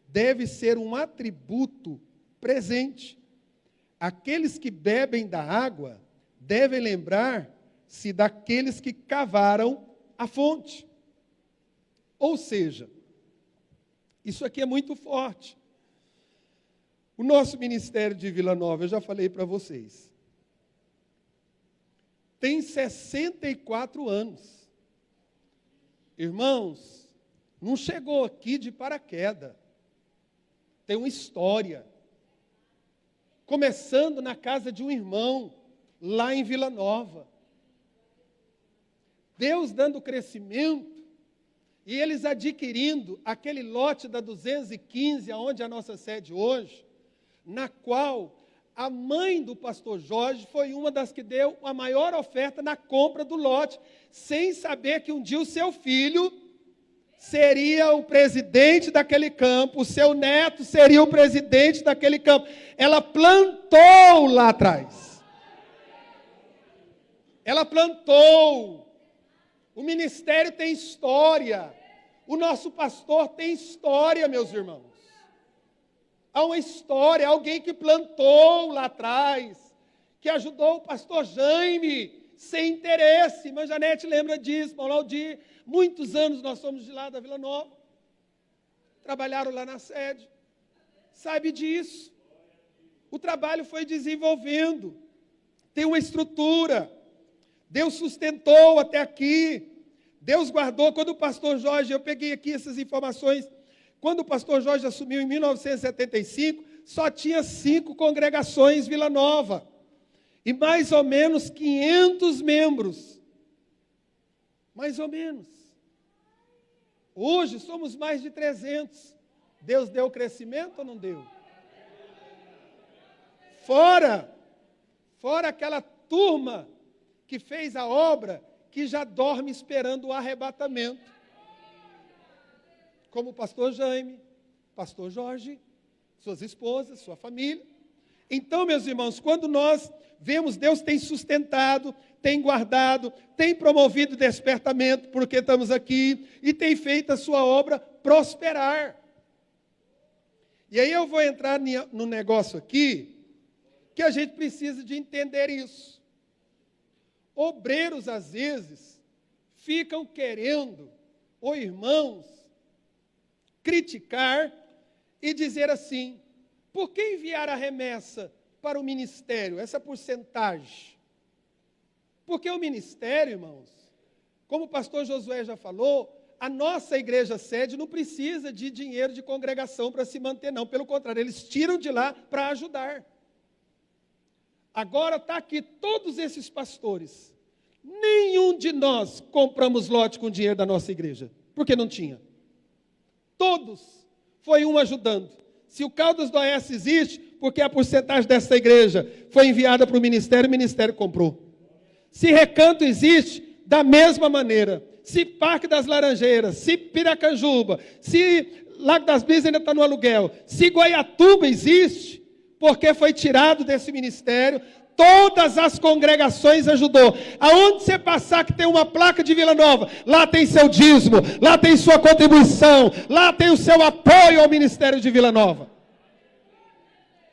[SPEAKER 2] deve ser um atributo presente. Aqueles que bebem da água devem lembrar-se daqueles que cavaram a fonte. Ou seja, isso aqui é muito forte. O nosso ministério de Vila Nova, eu já falei para vocês, tem 64 anos. Irmãos, não chegou aqui de paraquedas. Tem uma história. Começando na casa de um irmão, lá em Vila Nova. Deus dando crescimento, e eles adquirindo aquele lote da 215, aonde é a nossa sede hoje, na qual a mãe do pastor Jorge foi uma das que deu a maior oferta na compra do lote, sem saber que um dia o seu filho seria o presidente daquele campo, o seu neto seria o presidente daquele campo. Ela plantou lá atrás. Ela plantou. O ministério tem história. O nosso pastor tem história, meus irmãos. Há uma história, alguém que plantou lá atrás, que ajudou o pastor Jaime, sem interesse. Irmã Janete lembra disso, Paulo Aldir. Muitos anos nós somos de lá da Vila Nova. Trabalharam lá na sede. Sabe disso. O trabalho foi desenvolvendo. Tem uma estrutura. Deus sustentou até aqui. Deus guardou. Quando o pastor Jorge, eu peguei aqui essas informações, quando o pastor Jorge assumiu em 1975, só tinha 5 congregações Vila Nova. E mais ou menos 500 membros. Mais ou menos. Hoje somos mais de 300. Deus deu crescimento ou não deu? Fora aquela turma que fez a obra, que já dorme esperando o arrebatamento. Como o pastor Jaime, pastor Jorge, suas esposas, sua família. Então, meus irmãos, quando nós vemos Deus tem sustentado, tem guardado, tem promovido despertamento, porque estamos aqui, e tem feito a sua obra prosperar. E aí eu vou entrar no negócio aqui, que a gente precisa de entender isso. Obreiros, às vezes, ficam querendo, ou irmãos, criticar e dizer assim: por que enviar a remessa para o ministério, essa porcentagem? Porque o ministério, irmãos, como o pastor Josué já falou, a nossa igreja sede não precisa de dinheiro de congregação para se manter, não. Pelo contrário, eles tiram de lá para ajudar. Agora está aqui todos esses pastores. Nenhum de nós compramos lote com dinheiro da nossa igreja, porque não tinha. Todos, foi um ajudando. Se o Caldas do Oeste existe, porque a porcentagem dessa igreja foi enviada para o ministério comprou. Se Recanto existe, da mesma maneira. Se Parque das Laranjeiras, se Piracanjuba, se Lago das Brisas ainda está no aluguel, se Goiatuba existe, porque foi tirado desse ministério, todas as congregações ajudou. Aonde você passar que tem uma placa de Vila Nova, lá tem seu dízimo, lá tem sua contribuição, lá tem o seu apoio ao ministério de Vila Nova.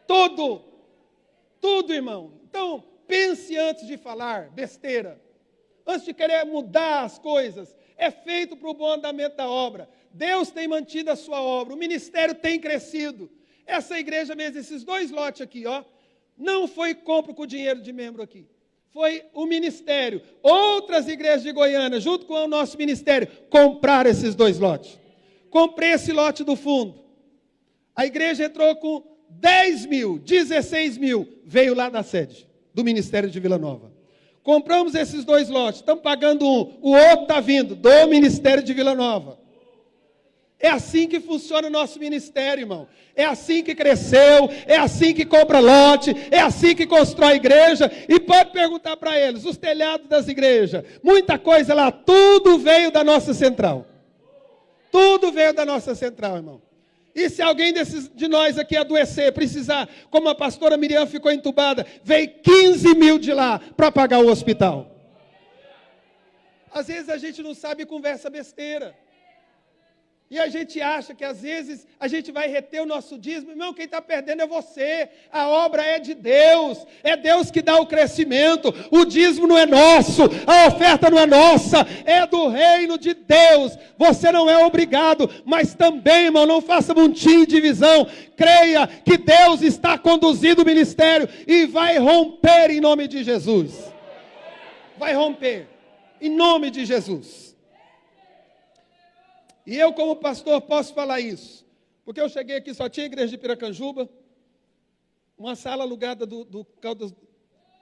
[SPEAKER 2] Tudo, irmão. Então, pense antes de falar besteira. Antes de querer mudar as coisas, é feito para o bom andamento da obra. Deus tem mantido a sua obra, o ministério tem crescido. Essa igreja mesmo, esses 2 lotes aqui, ó, não foi compra com dinheiro de membro aqui. Foi o ministério. Outras igrejas de Goiânia, junto com o nosso ministério, compraram esses 2 lotes. Comprei esse lote do fundo. A igreja entrou com 10 mil, 16 mil, veio lá da sede do ministério de Vila Nova. Compramos esses 2 lotes, estamos pagando um, o outro está vindo do ministério de Vila Nova. É assim que funciona o nosso ministério, irmão. É assim que cresceu, é assim que compra lote, é assim que constrói igreja. E pode perguntar para eles, os telhados das igrejas, muita coisa lá, tudo veio da nossa central. Tudo veio da nossa central, irmão. E se alguém de nós aqui adoecer, precisar, como a pastora Miriam ficou entubada, veio 15 mil de lá para pagar o hospital. Às vezes a gente não sabe e conversa besteira. E a gente acha que às vezes a gente vai reter o nosso dízimo. Irmão, quem está perdendo é você. A obra é de Deus. É Deus que dá o crescimento. O dízimo não é nosso. A oferta não é nossa. É do reino de Deus. Você não é obrigado. Mas também, irmão, não faça montinho de divisão. Creia que Deus está conduzindo o ministério e vai romper em nome de Jesus. Vai romper em nome de Jesus. E eu, como pastor, posso falar isso. Porque eu cheguei aqui, só tinha igreja de Piracanjuba, uma sala alugada do Caldas,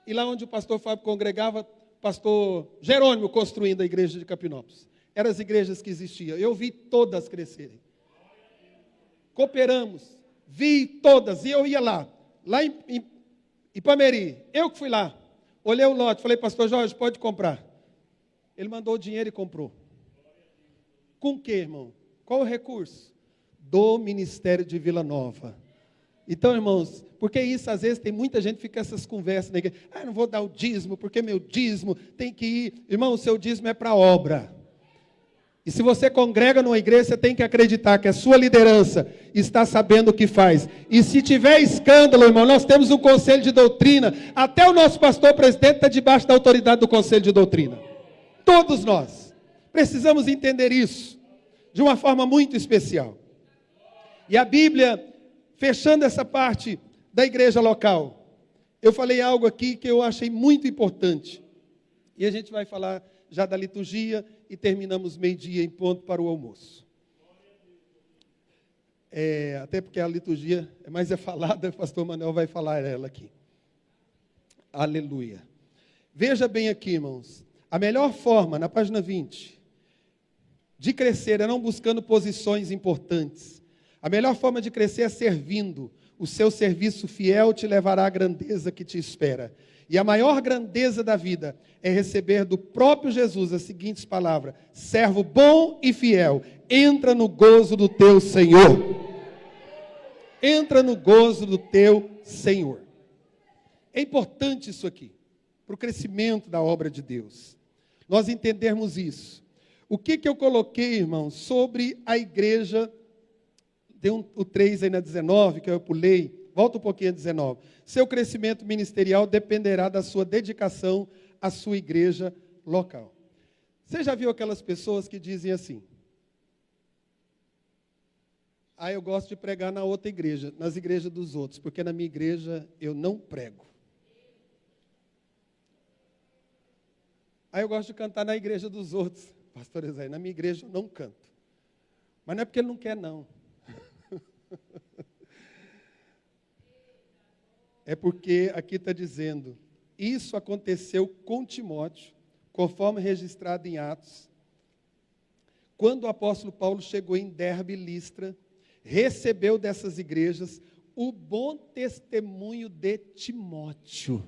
[SPEAKER 2] e lá onde o pastor Fábio congregava, pastor Jerônimo construindo a igreja de Capinópolis. Eram as igrejas que existiam. Eu vi todas crescerem. Cooperamos, vi todas, e eu ia lá em Ipameri. Eu que fui lá, olhei o lote, falei, pastor Jorge, pode comprar. Ele mandou o dinheiro e comprou. Com o que, irmão? Qual o recurso? Do Ministério de Vila Nova. Então, irmãos, porque isso às vezes tem muita gente que fica essas conversas na igreja. Não vou dar o dízimo, porque meu dízimo tem que ir. Irmão, o seu dízimo é para a obra. E se você congrega numa igreja, você tem que acreditar que a sua liderança está sabendo o que faz. E se tiver escândalo, irmão, nós temos um conselho de doutrina. Até o nosso pastor presidente está debaixo da autoridade do conselho de doutrina. Todos nós. Precisamos entender isso de uma forma muito especial. E a Bíblia, fechando essa parte da igreja local, eu falei algo aqui que eu achei muito importante. E a gente vai falar já da liturgia e terminamos 12:00 em ponto para o almoço. Até porque a liturgia é falada, o pastor Manuel vai falar ela aqui. Aleluia. Veja bem aqui, irmãos. A melhor forma, na página 20... de crescer é não buscando posições importantes. A melhor forma de crescer é servindo. O seu serviço fiel te levará à grandeza que te espera. E a maior grandeza da vida é receber do próprio Jesus as seguintes palavras: servo bom e fiel, entra no gozo do teu Senhor. Entra no gozo do teu Senhor. É importante isso aqui, para o crescimento da obra de Deus. Nós entendermos isso. O que eu coloquei, irmãos, sobre a igreja, tem o 3 aí na 19, que eu pulei, volta um pouquinho a 19. Seu crescimento ministerial dependerá da sua dedicação à sua igreja local. Você já viu aquelas pessoas que dizem assim: eu gosto de pregar na outra igreja, nas igrejas dos outros, porque na minha igreja eu não prego. Eu gosto de cantar na igreja dos outros. Pastor Isaías, na minha igreja eu não canto. Mas não é porque ele não quer, não. É porque aqui está dizendo, isso aconteceu com Timóteo, conforme registrado em Atos, quando o apóstolo Paulo chegou em Derbe e Listra, recebeu dessas igrejas o bom testemunho de Timóteo.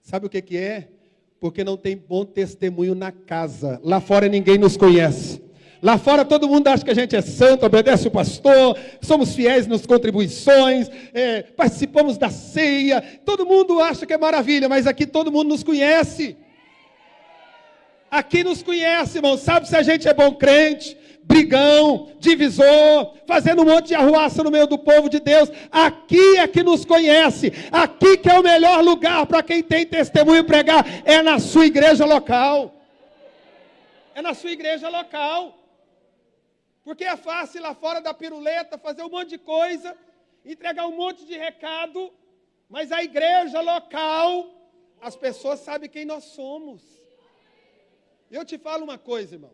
[SPEAKER 2] Sabe o que é? Porque não tem bom testemunho na casa. Lá fora ninguém nos conhece. Lá fora todo mundo acha que a gente é santo, obedece o pastor, somos fiéis nas contribuições, participamos da ceia. Todo mundo acha que é maravilha, mas aqui todo mundo nos conhece. Aqui nos conhece, irmão. Sabe se a gente é bom crente, brigão, divisor, fazendo um monte de arruaça no meio do povo de Deus. Aqui é que nos conhece. Aqui que é o melhor lugar para quem tem testemunho pregar. É na sua igreja local. É na sua igreja local. Porque é fácil ir lá fora da piruleta, fazer um monte de coisa, entregar um monte de recado, mas a igreja local, as pessoas sabem quem nós somos. Eu te falo uma coisa, irmão.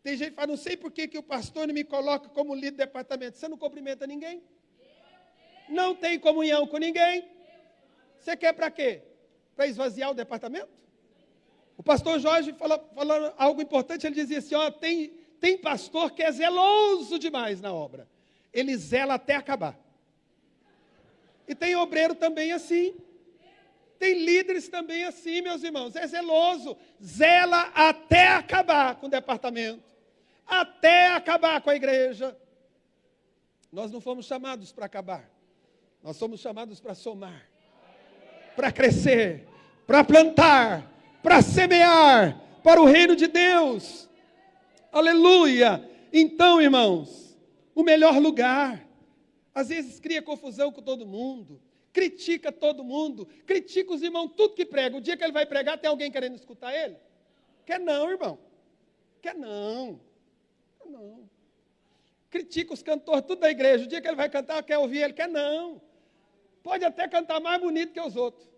[SPEAKER 2] Tem gente que fala, não sei por que o pastor não me coloca como líder do departamento. Você não cumprimenta ninguém? Não tem comunhão com ninguém? Você quer para quê? Para esvaziar o departamento? O pastor Jorge falou algo importante, ele dizia assim, tem pastor que é zeloso demais na obra. Ele zela até acabar. E tem obreiro também assim. Tem líderes também assim, meus irmãos. É zeloso. Zela até acabar com o departamento. Até acabar com a igreja. Nós não fomos chamados para acabar. Nós somos chamados para somar. Para crescer. Para plantar. Para semear. Para o reino de Deus. Aleluia! Então, irmãos, o melhor lugar. Às vezes cria confusão com todo mundo. Critica todo mundo. Critica os irmãos, tudo que prega. O dia que ele vai pregar, tem alguém querendo escutar ele? Quer não, irmão. Quer não. Quer não. Critica os cantores, tudo da igreja. O dia que ele vai cantar, quer ouvir ele? Quer não. Pode até cantar mais bonito que os outros.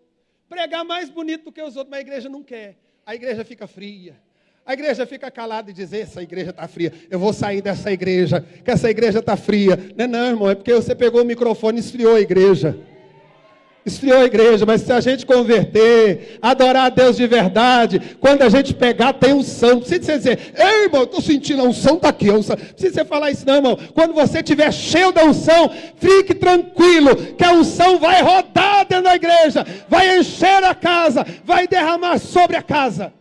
[SPEAKER 2] Pregar mais bonito do que os outros, mas a igreja não quer. A igreja fica fria. A igreja fica calada e diz, essa igreja está fria, eu vou sair dessa igreja, que essa igreja está fria. Não, irmão, é porque você pegou o microfone e esfriou a igreja. Esfriou a igreja, mas se a gente converter, adorar a Deus de verdade, quando a gente pegar, tem unção. Não precisa dizer, ei, irmão, eu estou sentindo a unção, está aqui. Não precisa você falar isso não, irmão. Quando você estiver cheio da unção, fique tranquilo, que a unção vai rodar dentro da igreja, vai encher a casa, vai derramar sobre a casa.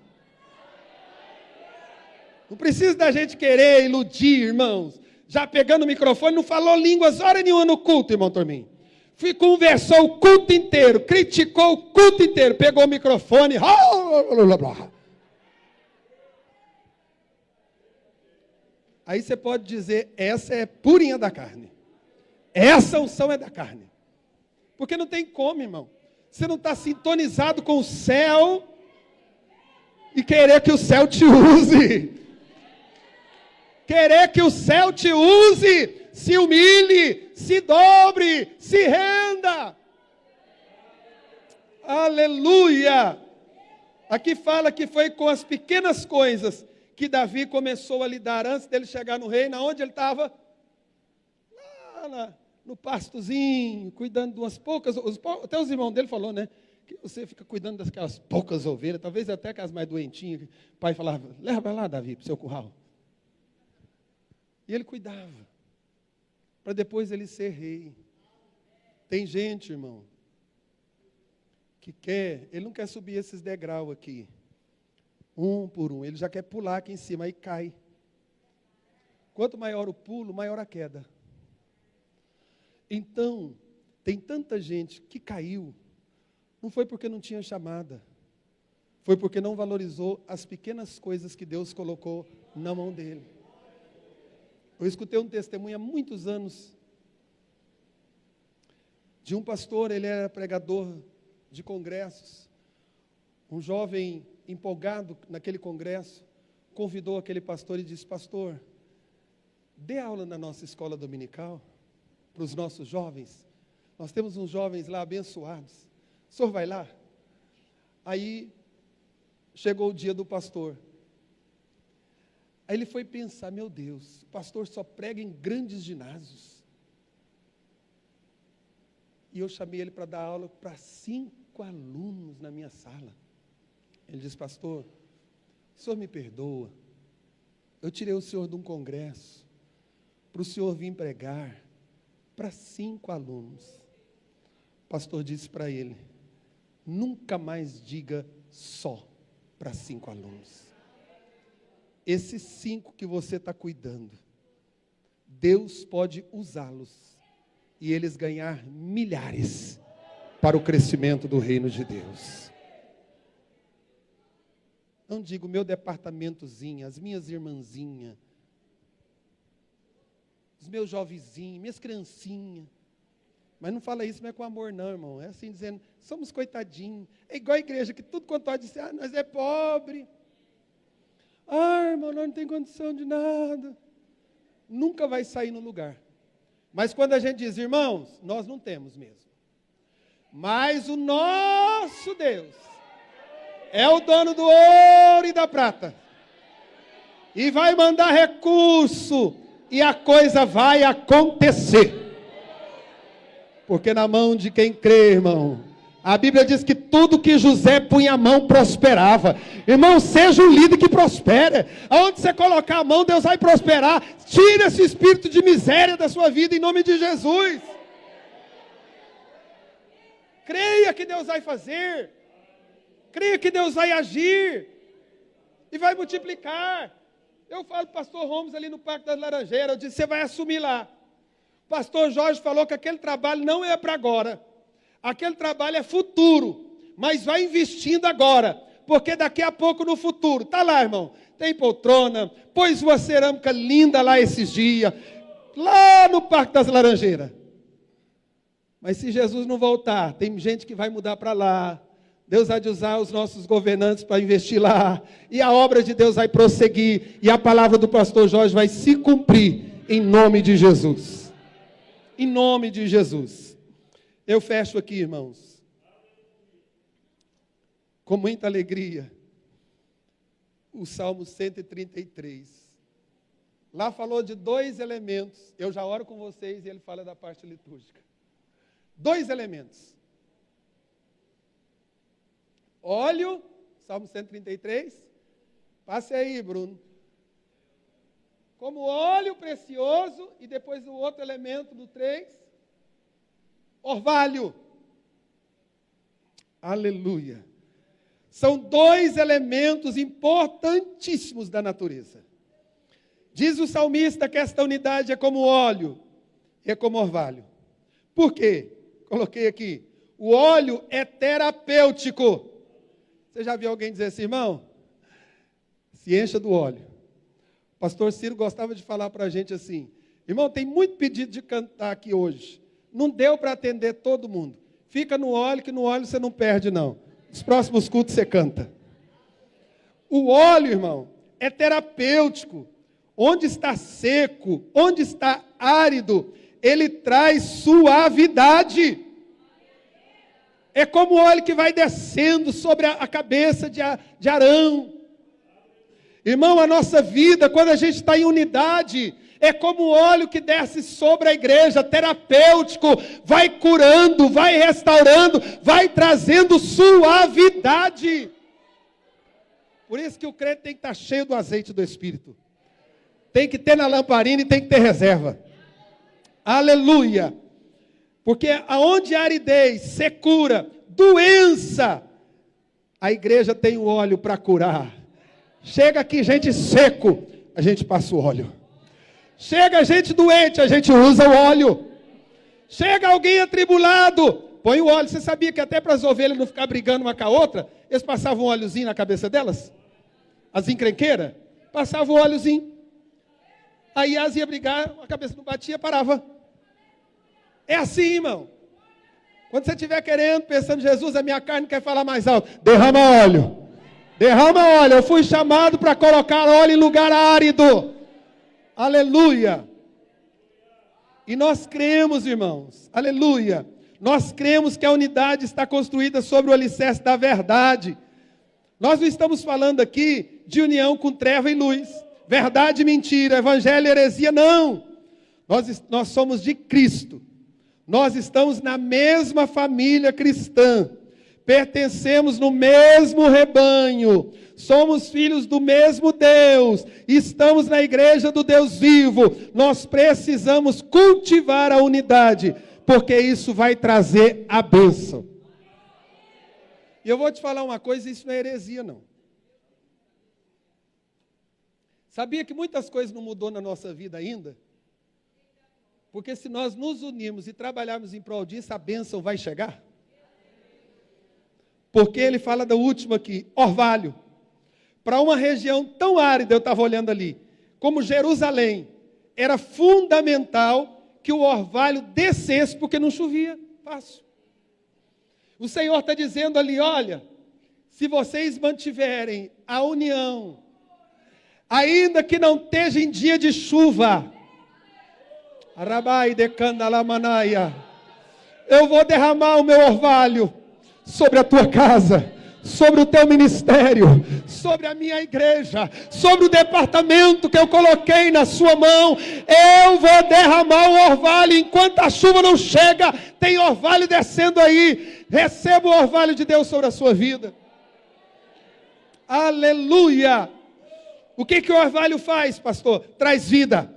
[SPEAKER 2] Não precisa da gente querer iludir, irmãos. Já pegando o microfone, não falou línguas hora nenhuma no culto, irmão Torminho. Conversou o culto inteiro, criticou o culto inteiro, pegou o microfone. Aí você pode dizer, essa é purinha da carne. Essa unção é da carne. Porque não tem como, irmão. Você não está sintonizado com o céu e querer que o céu te use. Querer que o céu te use, se humilhe, se dobre, se renda. Aleluia! Aqui fala que foi com as pequenas coisas que Davi começou a lidar antes dele chegar no reino. Onde ele estava? Lá no pastozinho, cuidando de umas poucas. Até os irmãos dele falou, né? Que você fica cuidando daquelas poucas ovelhas, talvez até aquelas mais doentinhas. O pai falava, leva para lá, Davi, para o seu curral. E ele cuidava, para depois ele ser rei. Tem gente, irmão, que ele não quer subir esses degraus aqui, um por um, ele já quer pular aqui em cima, aí cai. Quanto maior o pulo, maior a queda. Então, tem tanta gente que caiu, Não foi porque não tinha chamada. Foi porque não valorizou as pequenas coisas que Deus colocou na mão dele. Eu escutei um testemunho há muitos anos de um pastor, ele era pregador de congressos. Um jovem empolgado naquele congresso convidou aquele pastor e disse: pastor, dê aula na nossa escola dominical para os nossos jovens. Nós temos uns jovens lá abençoados. O senhor vai lá? Aí chegou o dia do pastor. Aí ele foi pensar: meu Deus, o pastor só prega em grandes ginásios. E eu chamei ele para dar aula para 5 alunos na minha sala. Ele disse: pastor, o senhor me perdoa, eu tirei o senhor de um congresso para o senhor vir pregar para 5 alunos. O pastor disse para ele: nunca mais diga só para 5 alunos. Esses 5 que você está cuidando, Deus pode usá-los e eles ganhar milhares para o crescimento do reino de Deus. Não digo meu departamentozinho, as minhas irmãzinhas, os meus jovenzinhos, minhas criancinhas. Mas não fala isso, não é com amor não, irmão. É assim dizendo, somos coitadinhos. É igual a igreja, que tudo quanto pode dizer: nós é pobre. Irmão, nós não tem condição de nada. Nunca vai sair no lugar. Mas quando a gente diz: irmãos, nós não temos mesmo. Mas o nosso Deus é o dono do ouro e da prata. E vai mandar recurso. E a coisa vai acontecer. Porque na mão de quem crê, irmão, a Bíblia diz que tudo que José punha a mão prosperava. Irmão, seja um líder que prospere. Aonde você colocar a mão, Deus vai prosperar. Tira esse espírito de miséria da sua vida em nome de Jesus. Creia que Deus vai fazer. Creia que Deus vai agir. E vai multiplicar. Eu falo para o pastor Holmes ali no Parque das Laranjeiras, eu disse: você vai assumir lá. O pastor Jorge falou que aquele trabalho não é para agora. Aquele trabalho é futuro. Mas vai investindo agora. Porque daqui a pouco no futuro. Está lá, irmão. Tem poltrona. Pôs uma cerâmica linda lá esses dias. Lá no Parque das Laranjeiras. Mas se Jesus não voltar, tem gente que vai mudar para lá. Deus há de usar os nossos governantes para investir lá. E a obra de Deus vai prosseguir. E a palavra do pastor Jorge vai se cumprir. Em nome de Jesus. Em nome de Jesus. Eu fecho aqui, irmãos, com muita alegria, o Salmo 133. Lá falou de 2 elementos. Eu já oro com vocês e ele fala da parte litúrgica. 2 elementos. Óleo, Salmo 133. Passe aí, Bruno. Como óleo precioso, e depois o outro elemento do 3, orvalho. Aleluia. São 2 elementos importantíssimos da natureza. Diz o salmista que esta unidade é como óleo e é como orvalho. Por quê? Coloquei aqui. O óleo é terapêutico. Você já viu alguém dizer assim: irmão, se encha do óleo. O pastor Ciro gostava de falar para a gente assim: irmão, tem muito pedido de cantar aqui hoje. Não deu para atender todo mundo. Fica no óleo, que no óleo você não perde, não. Nos próximos cultos você canta. O óleo, irmão, é terapêutico. Onde está seco, onde está árido, ele traz suavidade. É como o óleo que vai descendo sobre a cabeça de Arão. Irmão, a nossa vida, quando a gente está em unidade, é como o óleo que desce sobre a igreja, terapêutico, vai curando, vai restaurando, vai trazendo suavidade. Por isso que o crente tem que estar cheio do azeite do Espírito. Tem que ter na lamparina e tem que ter reserva. Aleluia. Porque aonde há aridez, secura, doença, a igreja tem o óleo para curar. Chega aqui gente seco, a gente passa o óleo. Chega gente doente, a gente usa o óleo. Chega alguém atribulado, Põe o óleo. Você sabia que até para as ovelhas não ficar brigando uma com a outra, eles passavam um óleozinho na cabeça delas? As encrenqueiras? Passavam o óleozinho. Aí elas iam brigar, a cabeça não batia, parava. É assim, irmão. Quando você estiver querendo, pensando, Jesus, a minha carne quer falar mais alto, derrama óleo. Derrama óleo. Eu fui chamado para colocar óleo em lugar árido. Aleluia. E nós cremos, irmãos, aleluia. Nós cremos que a unidade está construída sobre o alicerce da verdade. Nós não estamos falando aqui de união com treva e luz. Verdade e mentira, evangelho e heresia, não. Nós somos de Cristo. Nós estamos na mesma família cristã. Pertencemos no mesmo rebanho. Somos filhos do mesmo Deus. Estamos na igreja do Deus vivo. Nós precisamos cultivar a unidade, porque isso vai trazer a bênção. E eu vou te falar uma coisa, isso não é heresia, não. Sabia que muitas coisas não mudou na nossa vida ainda? Porque se nós nos unirmos e trabalharmos em prol disso, a bênção vai chegar. Porque ele fala da última aqui, orvalho. Para uma região tão árida, eu estava olhando ali, como Jerusalém, era fundamental que o orvalho descesse, porque não chovia. Fácil. O Senhor está dizendo ali, olha, se vocês mantiverem a união, ainda que não esteja em dia de chuva, eu vou derramar o meu orvalho sobre a tua casa, sobre o teu ministério, sobre a minha igreja, sobre o departamento que eu coloquei na sua mão. Eu vou derramar o orvalho enquanto a chuva não chega. Tem orvalho descendo aí. Receba o orvalho de Deus sobre a sua vida. Aleluia! O que o orvalho faz, pastor? Traz vida,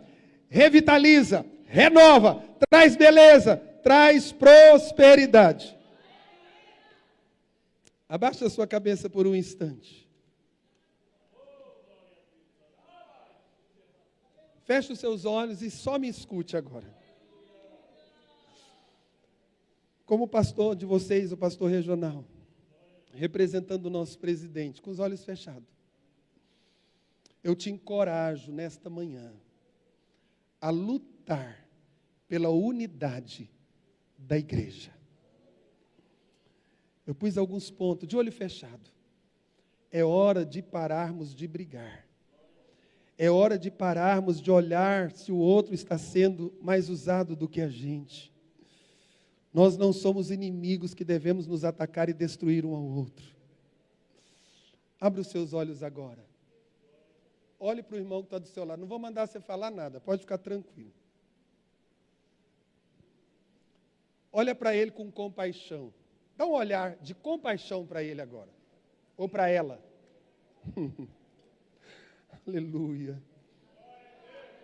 [SPEAKER 2] revitaliza, renova, traz beleza, traz prosperidade. Abaixa a sua cabeça por um instante. Feche os seus olhos e só me escute agora. Como pastor de vocês, o pastor regional, representando o nosso presidente, com os olhos fechados, eu te encorajo nesta manhã a lutar pela unidade da igreja. Eu pus alguns pontos, de olho fechado. É hora de pararmos de brigar. É hora de pararmos de olhar se o outro está sendo mais usado do que a gente. Nós não somos inimigos que devemos nos atacar e destruir um ao outro. Abra os seus olhos agora. Olhe para o irmão que está do seu lado. Não vou mandar você falar nada, pode ficar tranquilo. Olha para ele com compaixão. Dá um olhar de compaixão para ele agora. Ou para ela. Aleluia.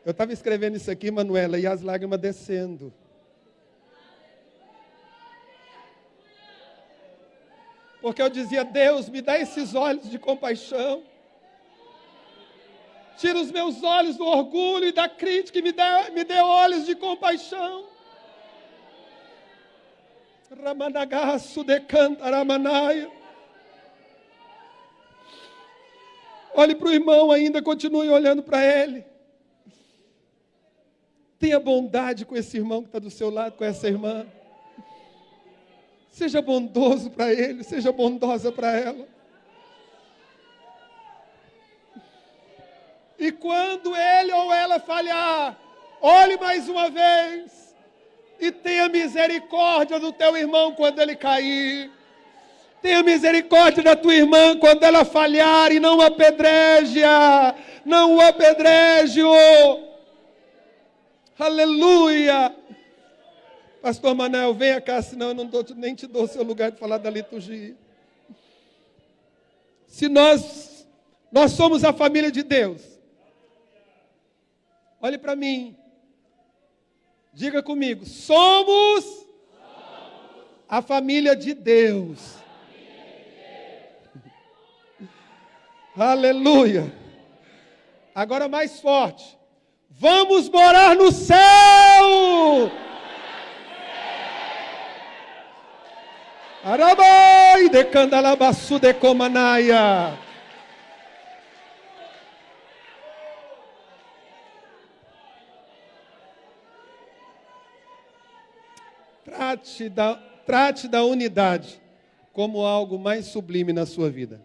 [SPEAKER 2] Eu estava escrevendo isso aqui, Manuela, e as lágrimas descendo. Porque eu dizia, Deus, me dá esses olhos de compaixão. Tira os meus olhos do orgulho e da crítica e me dê olhos de compaixão. Ramanagaço decanta Ramanaia. Olhe para o irmão ainda, continue olhando para ele. Tenha bondade com esse irmão que está do seu lado, com essa irmã. Seja bondoso para ele, seja bondosa para ela. E quando ele ou ela falhar, olhe mais uma vez. E tenha misericórdia do teu irmão quando ele cair. Tenha misericórdia da tua irmã quando ela falhar e não apedreje-a. Não o apedreje-o. Aleluia. Pastor Manel, venha cá, senão eu nem te dou o seu lugar de falar da liturgia. Se nós somos a família de Deus. Olhe para mim. Diga comigo, somos a família de Deus. Aleluia. Agora mais forte. Vamos morar no céu. Rabai de candalabaçu de comanaia. Trate da unidade como algo mais sublime na sua vida.